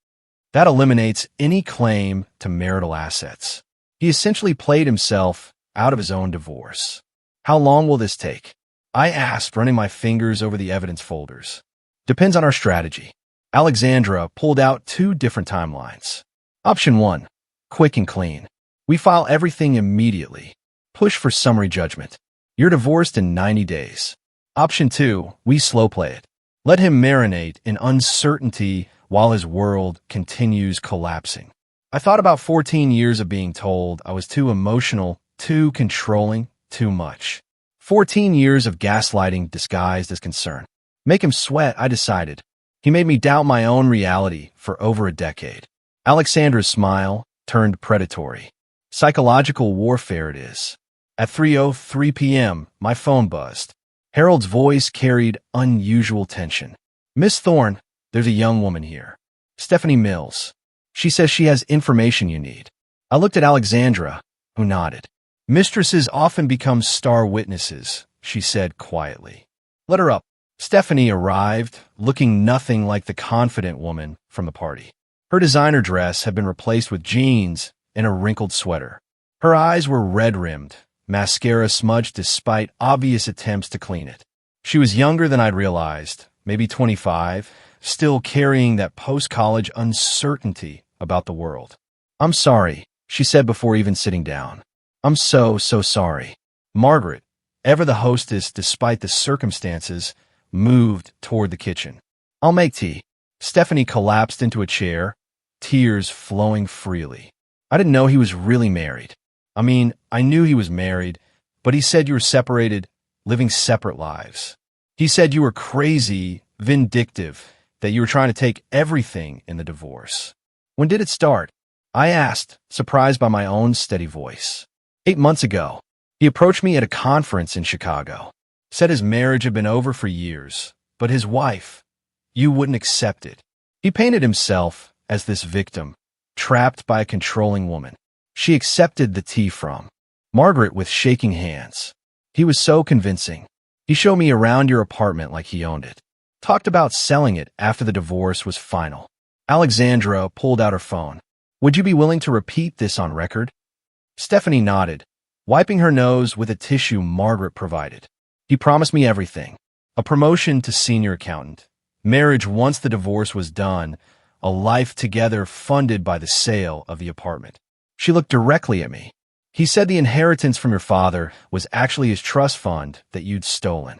That eliminates any claim to marital assets. He essentially played himself out of his own divorce. How long will this take? I asked, running my fingers over the evidence folders. Depends on our strategy. Alexandra pulled out 2 different timelines. Option 1. Quick and clean. We file everything immediately. Push for summary judgment. You're divorced in 90 days. Option 2. We slow play it. Let him marinate in uncertainty while his world continues collapsing. I thought about 14 years of being told I was too emotional, too controlling, too much. 14 years of gaslighting disguised as concern. Make him sweat, I decided. He made me doubt my own reality for over a decade. Alexandra's smile turned predatory. Psychological warfare it is. At 3:03 p.m., my phone buzzed. Harold's voice carried unusual tension. Miss Thorne, there's a young woman here. Stephanie Mills. She says she has information you need. I looked at Alexandra, who nodded. Mistresses often become star witnesses, she said quietly. Let her up. Stephanie arrived, looking nothing like the confident woman from the party. Her designer dress had been replaced with jeans and a wrinkled sweater. Her eyes were red-rimmed, mascara smudged despite obvious attempts to clean it. She was younger than I'd realized, maybe 25, still carrying that post-college uncertainty about the world. "I'm sorry," she said before even sitting down. "I'm so sorry." Margaret, ever the hostess despite the circumstances, moved toward the kitchen. "I'll make tea." Stephanie collapsed into a chair, tears flowing freely. "I didn't know he was really married. I mean, I knew he was married, but he said you were separated, living separate lives. He said you were crazy, vindictive, that you were trying to take everything in the divorce." "When did it start?" I asked, surprised by my own steady voice. 8 months ago. He approached me at a conference in Chicago. Said his marriage had been over for years, but his wife, you wouldn't accept it. He painted himself as this victim, trapped by a controlling woman. She accepted the tea from Margaret with shaking hands. He was so convincing. He showed me around your apartment like he owned it. Talked about selling it after the divorce was final. Alexandra pulled out her phone. "Would you be willing to repeat this on record?" Stephanie nodded, wiping her nose with a tissue Margaret provided. "He promised me everything. A promotion to senior accountant, marriage once the divorce was done, a life together funded by the sale of the apartment." She looked directly at me. "He said the inheritance from your father was actually his trust fund that you'd stolen."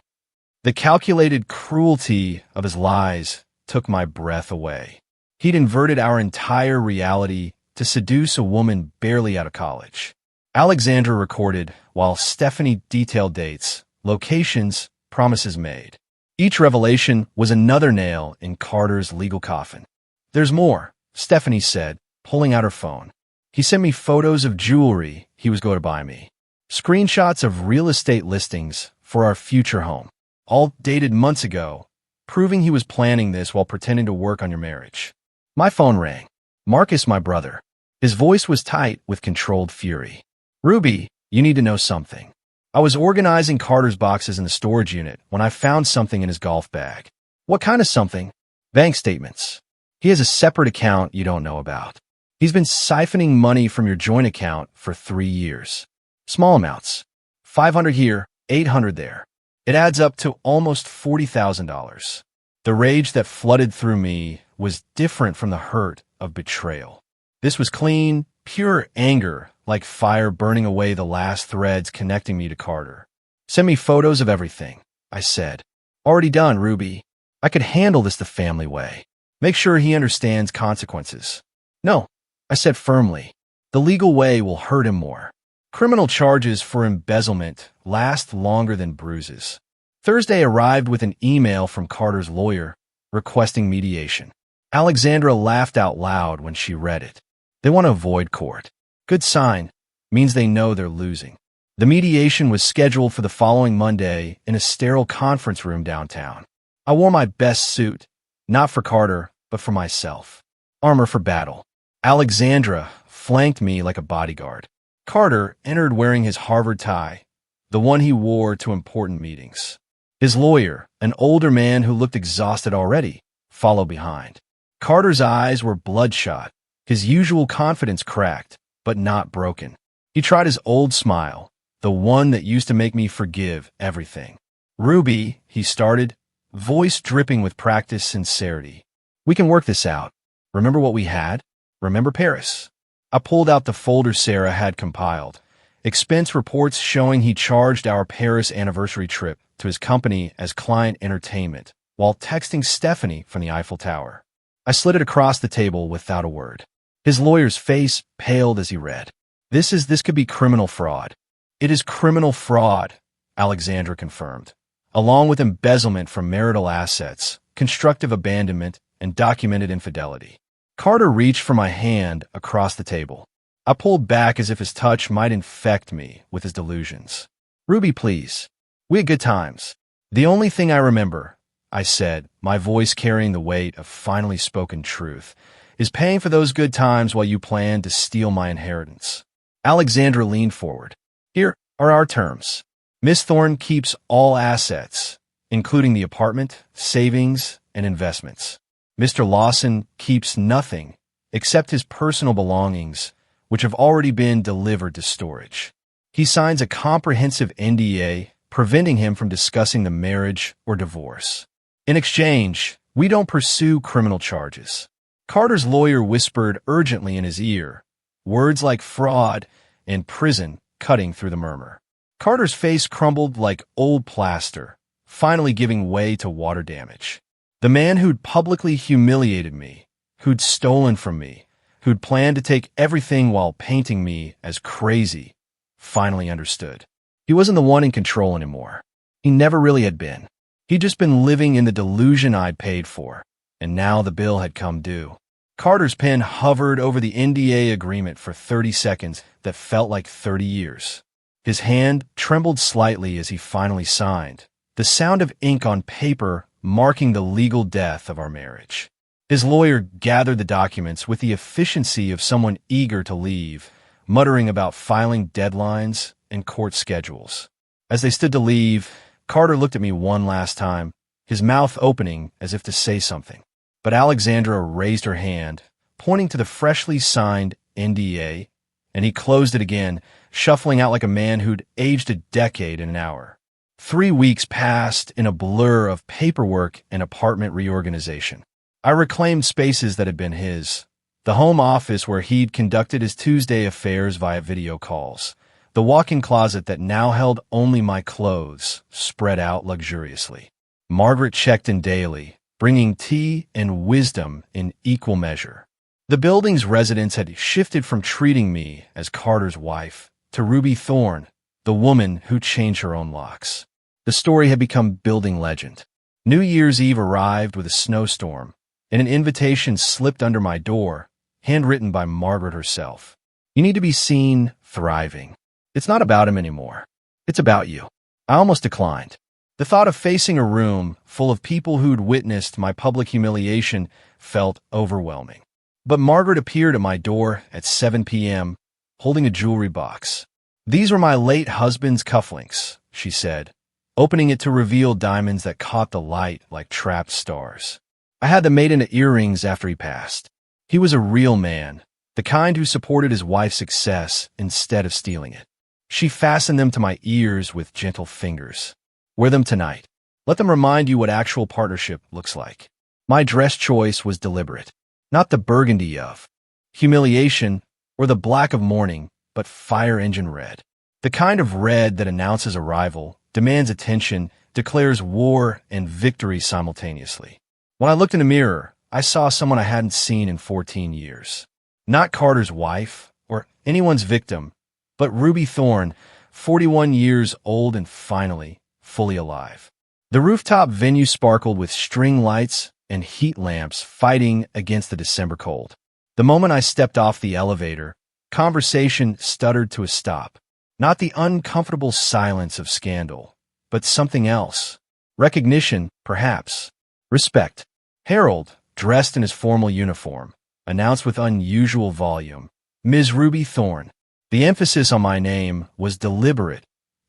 The calculated cruelty of his lies took my breath away. He'd inverted our entire reality to seduce a woman barely out of college. Alexandra recorded, while Stephanie detailed dates, locations, promises made. Each revelation was another nail in Carter's legal coffin. "There's more," Stephanie said, pulling out her phone. "He sent me photos of jewelry he was going to buy me. Screenshots of real estate listings for our future home, all dated months ago, proving he was planning this while pretending to work on your marriage." My phone rang. Marcus, my brother. His voice was tight with controlled fury. "Ruby, you need to know something. I was organizing Carter's boxes in the storage unit when I found something in his golf bag." "What kind of something?" "Bank statements. He has a separate account you don't know about. He's been siphoning money from your joint account for 3 years. Small amounts. 500 here, 800 there. It adds up to almost $40,000. The rage that flooded through me was different from the hurt of betrayal. This was clean, pure anger, like fire burning away the last threads connecting me to Carter. "Send me photos of everything," I said. "Already done, Ruby. I could handle this the family way. Make sure he understands consequences." "No," I said firmly. "The legal way will hurt him more. Criminal charges for embezzlement last longer than bruises." Thursday arrived with an email from Carter's lawyer requesting mediation. Alexandra laughed out loud when she read it. They want to avoid court. Good sign. Means they know they're losing. The mediation was scheduled for the following Monday in a sterile conference room downtown. I wore my best suit, not for Carter, but for myself. Armor for battle. Alexandra flanked me like a bodyguard. Carter entered wearing his Harvard tie, the one he wore to important meetings. His lawyer, an older man who looked exhausted already, followed behind. Carter's eyes were bloodshot, his usual confidence cracked, but not broken. He tried his old smile, the one that used to make me forgive everything. "Ruby," he started, voice dripping with practiced sincerity. "We can work this out. Remember what we had? Remember Paris?" I pulled out the folder Sarah had compiled. Expense reports showing he charged our Paris anniversary trip to his company as client entertainment while texting Stephanie from the Eiffel Tower. I slid it across the table without a word. His lawyer's face paled as he read. This could be criminal fraud." "It is criminal fraud," Alexandra confirmed, along with embezzlement from marital assets, constructive abandonment, and documented infidelity. Carter reached for my hand across the table. I pulled back as if his touch might infect me with his delusions. "Ruby, please. We had good times. The only thing I remember," I said, my voice carrying the weight of finally spoken truth, "is paying for those good times while you planned to steal my inheritance." Alexandra leaned forward. "Here are our terms. Miss Thorne keeps all assets. including the apartment, savings, and investments. Mr. Lawson keeps nothing except his personal belongings, which have already been delivered to storage. He signs a comprehensive NDA preventing him from discussing the marriage or divorce. In exchange, we don't pursue criminal charges. Carter's lawyer whispered urgently in his ear, words like fraud and prison cutting through the murmur. Carter's face crumbled like old plaster, finally giving way to water damage. The man who'd publicly humiliated me, who'd stolen from me, who'd planned to take everything while painting me as crazy, finally understood. He wasn't the one in control anymore. He never really had been. He'd just been living in the delusion I'd paid for, and now the bill had come due. Carter's pen hovered over the NDA agreement for 30 seconds that felt like 30 years. His hand trembled slightly as he finally signed, the sound of ink on paper marking the legal death of our marriage. His lawyer gathered the documents with the efficiency of someone eager to leave, muttering about filing deadlines and court schedules. As they stood to leave, Carter looked at me one last time, his mouth opening as if to say something. But Alexandra raised her hand, pointing to the freshly signed NDA, and he closed it again, shuffling out like a man who'd aged a decade in an hour. 3 weeks passed in a blur of paperwork and apartment reorganization. I reclaimed spaces that had been his. The home office where he'd conducted his Tuesday affairs via video calls. The walk-in closet that now held only my clothes, spread out luxuriously. Margaret checked in daily, bringing tea and wisdom in equal measure. The building's residents had shifted from treating me as Carter's wife to Ruby Thorne, the woman who changed her own locks. The story had become building legend. New Year's Eve arrived with a snowstorm, and an invitation slipped under my door, handwritten by Margaret herself. You need to be seen thriving. It's not about him anymore. It's about you. I almost declined. The thought of facing a room full of people who'd witnessed my public humiliation felt overwhelming. But Margaret appeared at my door at 7 p.m., holding a jewelry box. These were my late husband's cufflinks, she said, opening it to reveal diamonds that caught the light like trapped stars. I had them made into earrings after he passed. He was a real man, the kind who supported his wife's success instead of stealing it. She fastened them to my ears with gentle fingers. Wear them tonight. Let them remind you what actual partnership looks like. My dress choice was deliberate, not the burgundy of humiliation or the black of mourning, but fire engine red. The kind of red that announces arrival, demands attention, declares war and victory simultaneously. When I looked in the mirror, I saw someone I hadn't seen in 14 years. Not Carter's wife or anyone's victim, but Ruby Thorne, 41 years old and finally fully alive. The rooftop venue sparkled with string lights and heat lamps fighting against the December cold. The moment I stepped off the elevator, conversation stuttered to a stop. Not the uncomfortable silence of scandal, but something else. Recognition, perhaps. Respect. Harold, dressed in his formal uniform, announced with unusual volume, Ms. Ruby Thorne. The emphasis on my name was deliberate,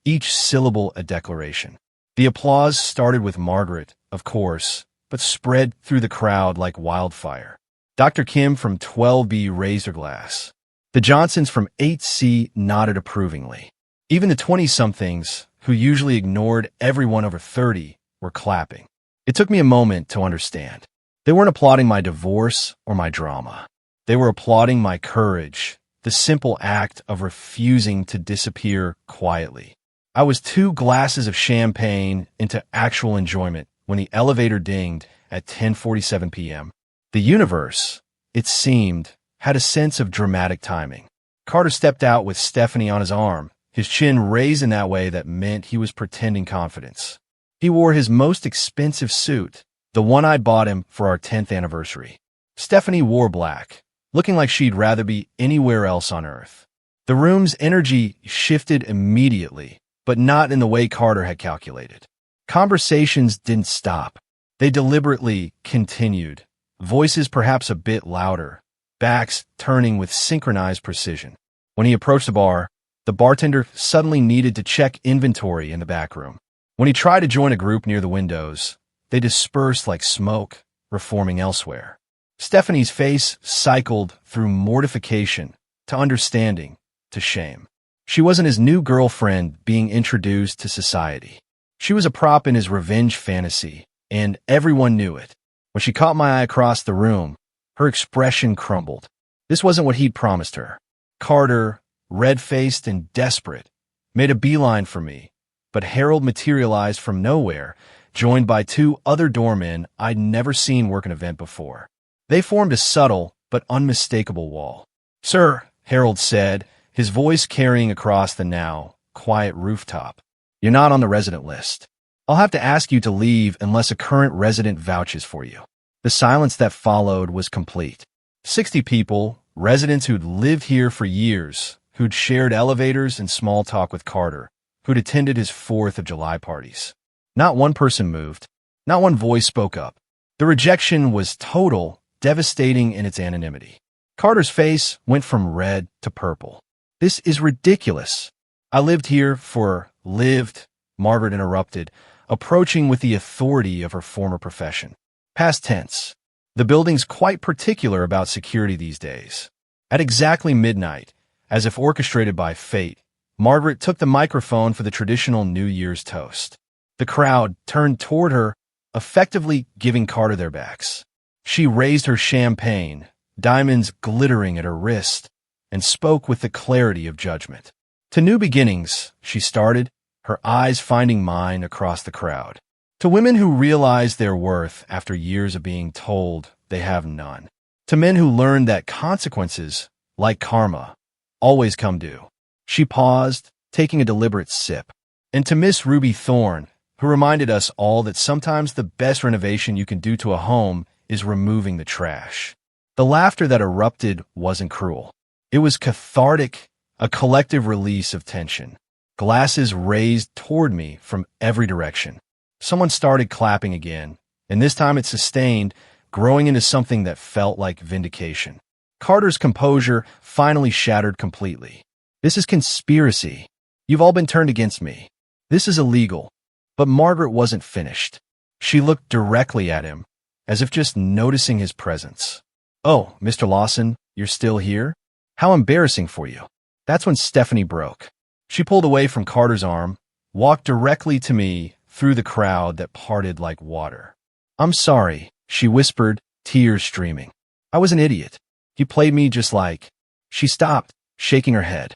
each syllable a declaration. The applause started with Margaret, of course, but spread through the crowd like wildfire. Dr. Kim from 12B raised her glass. The Johnsons from 8C nodded approvingly. Even the 20-somethings, who usually ignored everyone over 30, were clapping. It took me a moment to understand. They weren't applauding my divorce or my drama. They were applauding my courage, the simple act of refusing to disappear quietly. I was 2 glasses of champagne into actual enjoyment when the elevator dinged at 10:47 p.m. The universe, it seemed, had a sense of dramatic timing. Carter stepped out with Stephanie on his arm, his chin raised in that way that meant he was pretending confidence. He wore his most expensive suit, the one I bought him for our 10th anniversary. Stephanie wore black, looking like she'd rather be anywhere else on earth. The room's energy shifted immediately, but not in the way Carter had calculated. Conversations didn't stop. They deliberately continued, voices perhaps a bit louder, backs turning with synchronized precision. When he approached the bar, the bartender suddenly needed to check inventory in the back room. When he tried to join a group near the windows, they dispersed like smoke, reforming elsewhere. Stephanie's face cycled through mortification to understanding to shame. She wasn't his new girlfriend being introduced to society. She was a prop in his revenge fantasy, and everyone knew it. When she caught my eye across the room, her expression crumbled. This wasn't what he'd promised her. Carter, red-faced and desperate, made a beeline for me, but Harold materialized from nowhere, joined by two other doormen I'd never seen work an event before. They formed a subtle but unmistakable wall. "Sir," Harold said, his voice carrying across the now quiet rooftop, "you're not on the resident list. I'll have to ask you to leave unless a current resident vouches for you." The silence that followed was complete. 60 people, residents who'd lived here for years, who'd shared elevators and small talk with Carter, who'd attended his 4th of July parties. Not one person moved. Not one voice spoke up. The rejection was total, devastating in its anonymity. Carter's face went from red to purple. "This is ridiculous. I lived here for..." Margaret interrupted, approaching with the authority of her former profession. Past tense. The building's quite particular about security these days. At exactly midnight, as if orchestrated by fate, Margaret took the microphone for the traditional New Year's toast. The crowd turned toward her, effectively giving Carter their backs. She raised her champagne, diamonds glittering at her wrist, and spoke with the clarity of judgment. "To new beginnings," she started, her eyes finding mine across the crowd. "To women who realize their worth after years of being told they have none. To men who learn that consequences, like karma, always come due." She paused, taking a deliberate sip. "And to Miss Ruby Thorne, who reminded us all that sometimes the best renovation you can do to a home is removing the trash." The laughter that erupted wasn't cruel. It was cathartic, a collective release of tension. Glasses raised toward me from every direction. Someone started clapping again, and this time it sustained, growing into something that felt like vindication. Carter's composure finally shattered completely. "This is conspiracy. You've all been turned against me. This is illegal." But Margaret wasn't finished. She looked directly at him, as if just noticing his presence. "Oh, Mr. Lawson, you're still here? How embarrassing for you." That's when Stephanie broke. She pulled away from Carter's arm, walked directly to me through the crowd that parted like water. "I'm sorry," she whispered, tears streaming. "I was an idiot. He played me just like..." She stopped, shaking her head.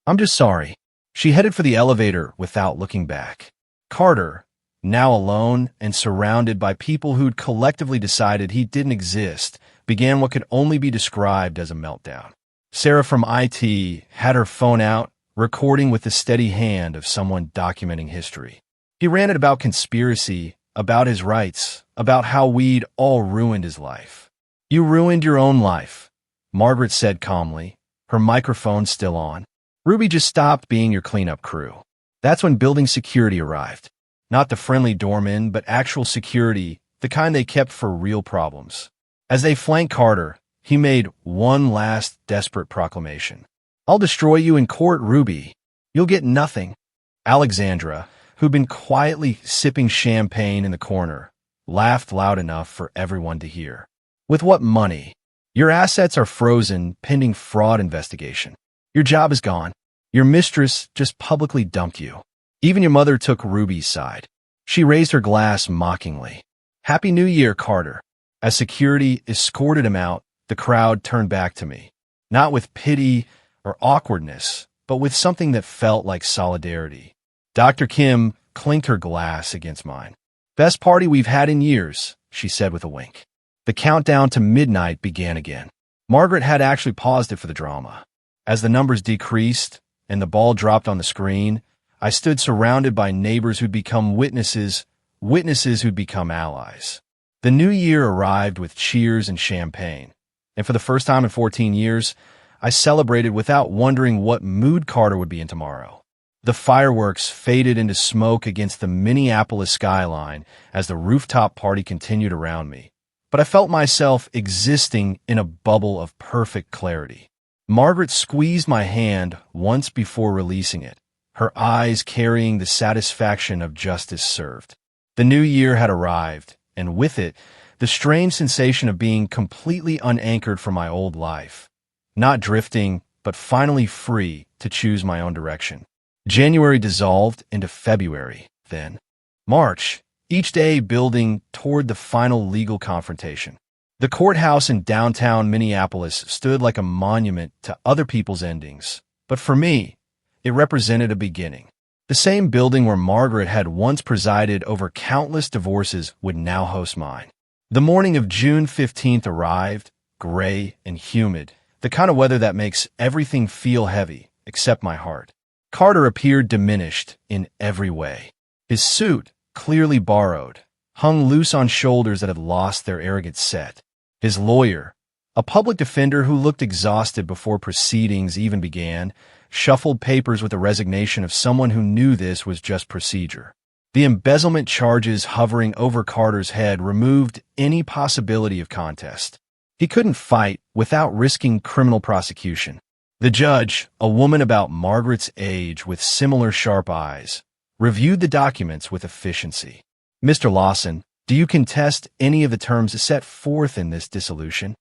"I'm just sorry." She headed for the elevator without looking back. Carter, now alone and surrounded by people who'd collectively decided he didn't exist, began what could only be described as a meltdown. Sarah from IT had her phone out, recording with the steady hand of someone documenting history. He ranted about conspiracy, about his rights, about how we'd all ruined his life. "You ruined your own life," Margaret said calmly, her microphone still on. "Ruby just stopped being your cleanup crew." That's when building security arrived. Not the friendly doormen, but actual security, the kind they kept for real problems. As they flanked Carter, he made one last desperate proclamation. "I'll destroy you in court, Ruby. You'll get nothing." Alexandra, who'd been quietly sipping champagne in the corner, laughed loud enough for everyone to hear. "With what money? Your assets are frozen pending fraud investigation. Your job is gone. Your mistress just publicly dumped you. Even your mother took Ruby's side." She raised her glass mockingly. "Happy New Year, Carter." As security escorted him out, the crowd turned back to me, not with pity or awkwardness, but with something that felt like solidarity. Dr. Kim clinked her glass against mine. "Best party we've had in years," she said with a wink. The countdown to midnight began again. Margaret had actually paused it for the drama. As the numbers decreased and the ball dropped on the screen, I stood surrounded by neighbors who'd become witnesses who'd become allies. The new year arrived with cheers and champagne, and for the first time in 14 years, I celebrated without wondering what mood Carter would be in tomorrow. The fireworks faded into smoke against the Minneapolis skyline as the rooftop party continued around me, but I felt myself existing in a bubble of perfect clarity. Margaret squeezed my hand once before releasing it, her eyes carrying the satisfaction of justice served. The new year had arrived, and with it, the strange sensation of being completely unanchored from my old life. Not drifting, but finally free to choose my own direction. January dissolved into February, then March, each day building toward the final legal confrontation. The courthouse in downtown Minneapolis stood like a monument to other people's endings, but for me, it represented a beginning. The same building where Margaret had once presided over countless divorces would now host mine. The morning of June 15th arrived, gray and humid, the kind of weather that makes everything feel heavy, except my heart. Carter appeared diminished in every way. His suit, clearly borrowed, hung loose on shoulders that had lost their arrogant set. His lawyer, a public defender who looked exhausted before proceedings even began, shuffled papers with the resignation of someone who knew this was just procedure. The embezzlement charges hovering over Carter's head removed any possibility of contest. He couldn't fight without risking criminal prosecution. The judge, a woman about Margaret's age with similar sharp eyes, reviewed the documents with efficiency. "Mr. Lawson, do you contest any of the terms set forth in this dissolution?"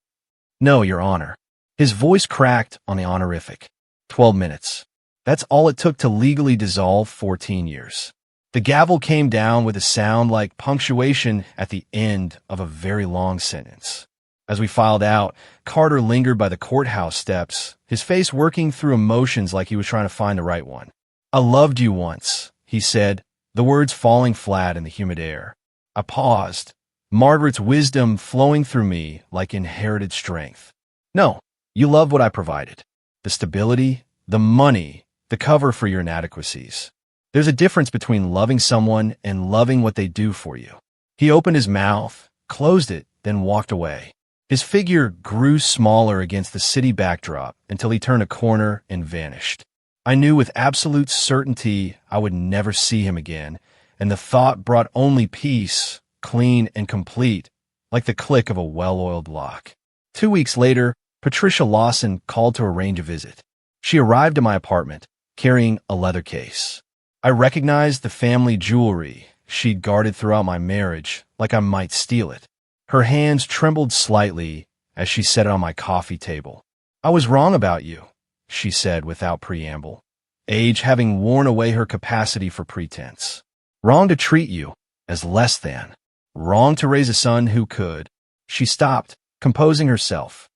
"No, Your Honor." His voice cracked on the honorific. 12 minutes. That's all it took to legally dissolve 14 years. The gavel came down with a sound like punctuation at the end of a very long sentence. As we filed out, Carter lingered by the courthouse steps, his face working through emotions like he was trying to find the right one. "I loved you once," he said, the words falling flat in the humid air. I paused, Margaret's wisdom flowing through me like inherited strength. "No, you love what I provided. The stability, the money, the cover for your inadequacies. There's a difference between loving someone and loving what they do for you." He opened his mouth, closed it, then walked away. His figure grew smaller against the city backdrop until he turned a corner and vanished. I knew with absolute certainty I would never see him again, and the thought brought only peace, clean and complete, like the click of a well-oiled lock. 2 weeks later, Patricia Lawson called to arrange a visit. She arrived at my apartment, carrying a leather case. I recognized the family jewelry she'd guarded throughout my marriage, like I might steal it. Her hands trembled slightly as she set it on my coffee table. "I was wrong about you," she said without preamble, age having worn away her capacity for pretense. "Wrong to treat you as less than. Wrong to raise a son who could." She stopped, composing herself.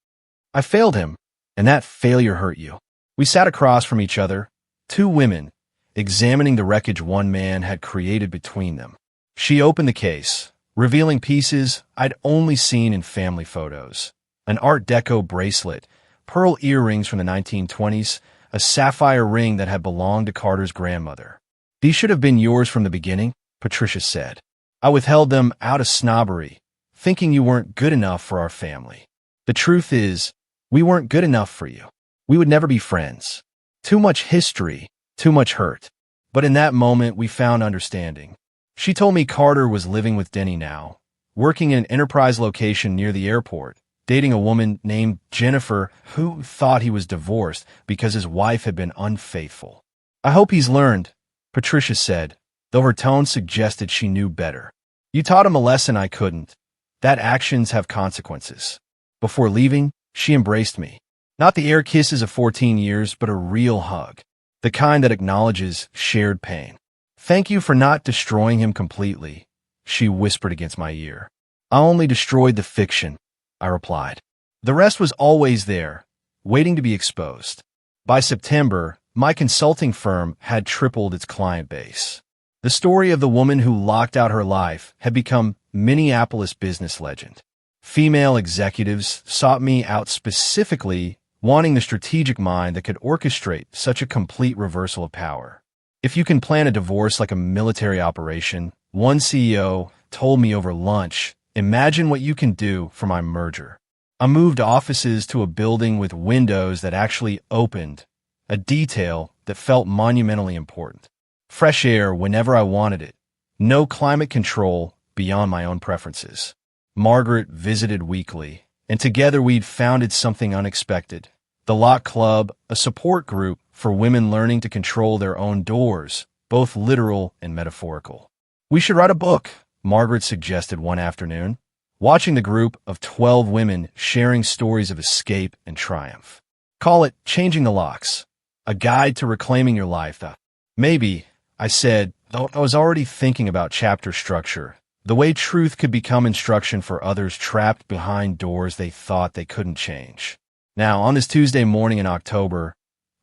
"I failed him, and that failure hurt you." We sat across from each other, two women, examining the wreckage one man had created between them. She opened the case, revealing pieces I'd only seen in family photos. An Art Deco bracelet, pearl earrings from the 1920s, a sapphire ring that had belonged to Carter's grandmother. "These should have been yours from the beginning," Patricia said. "I withheld them out of snobbery, thinking you weren't good enough for our family. The truth is, we weren't good enough for you. We would never be friends. Too much history, too much hurt." But in that moment, we found understanding. She told me Carter was living with Denny now, working in an enterprise location near the airport, dating a woman named Jennifer who thought he was divorced because his wife had been unfaithful. "I hope he's learned," Patricia said, though her tone suggested she knew better. "You taught him a lesson I couldn't, that actions have consequences." Before leaving, she embraced me. Not the air kisses of 14 years, but a real hug, the kind that acknowledges shared pain. "Thank you for not destroying him completely," she whispered against my ear. "I only destroyed the fiction," I replied. The rest was always there, waiting to be exposed. By September, my consulting firm had tripled its client base. The story of the woman who locked out her life had become Minneapolis business legend. Female executives sought me out specifically, wanting the strategic mind that could orchestrate such a complete reversal of power. "If you can plan a divorce like a military operation," one CEO told me over lunch, "imagine what you can do for my merger." I moved offices to a building with windows that actually opened, a detail that felt monumentally important. Fresh air whenever I wanted it. No climate control beyond my own preferences. Margaret visited weekly, and together we'd founded something unexpected. The Lock Club, a support group for women learning to control their own doors, both literal and metaphorical. We should write a book, Margaret suggested one afternoon, watching the group of 12 women sharing stories of escape and triumph. Call it Changing the Locks, a guide to reclaiming your life. Maybe, I said, though I was already thinking about chapter structure, the way truth could become instruction for others trapped behind doors they thought they couldn't change. Now, on this Tuesday morning in October,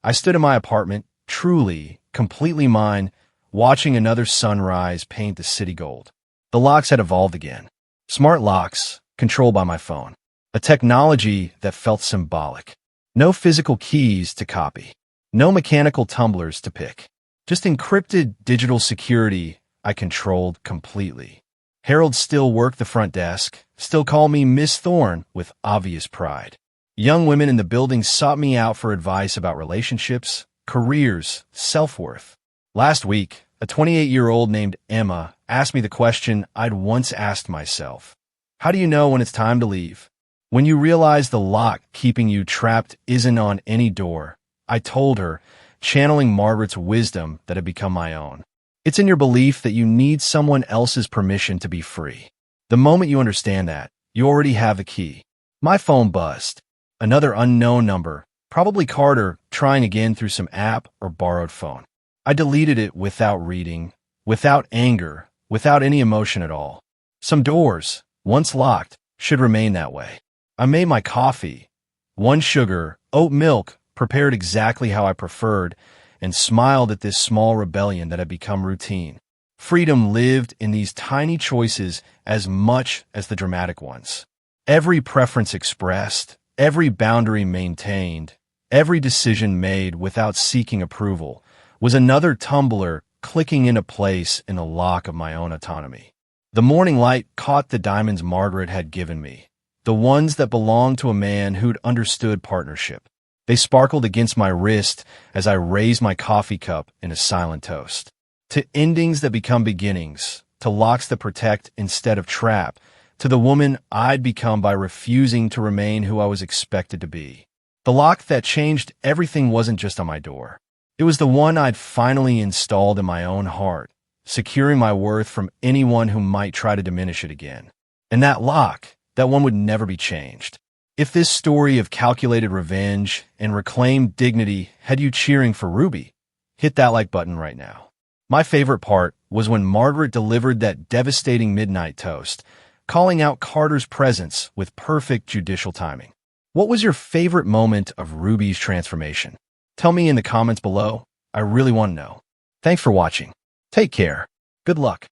I stood in my apartment, truly, completely mine, watching another sunrise paint the city gold. The locks had evolved again. Smart locks, controlled by my phone. A technology that felt symbolic. No physical keys to copy. No mechanical tumblers to pick. Just encrypted digital security I controlled completely. Harold still worked the front desk, still called me Miss Thorne with obvious pride. Young women in the building sought me out for advice about relationships, careers, self-worth. Last week, a 28-year-old named Emma asked me the question I'd once asked myself. How do you know when it's time to leave? When you realize the lock keeping you trapped isn't on any door, I told her, channeling Margaret's wisdom that had become my own. It's in your belief that you need someone else's permission to be free. The moment you understand that, you already have the key. My phone buzzed. Another unknown number, probably Carter, trying again through some app or borrowed phone. I deleted it without reading, without anger, without any emotion at all. Some doors, once locked, should remain that way. I made my coffee. 1 sugar, oat milk, prepared exactly how I preferred, and smiled at this small rebellion that had become routine. Freedom lived in these tiny choices as much as the dramatic ones. Every preference expressed, every boundary maintained, every decision made without seeking approval was another tumbler clicking into place in the lock of my own autonomy. The morning light caught the diamonds Margaret had given me, the ones that belonged to a man who'd understood partnership. They sparkled against my wrist as I raised my coffee cup in a silent toast. To endings that become beginnings, to locks that protect instead of trap, to the woman I'd become by refusing to remain who I was expected to be. The lock that changed everything wasn't just on my door. It was the one I'd finally installed in my own heart, securing my worth from anyone who might try to diminish it again. And that lock, that one would never be changed. If this story of calculated revenge and reclaimed dignity had you cheering for Ruby, hit that like button right now. My favorite part was when Margaret delivered that devastating midnight toast, calling out Carter's presence with perfect judicial timing. What was your favorite moment of Ruby's transformation? Tell me in the comments below. I really want to know. Thanks for watching. Take care. Good luck.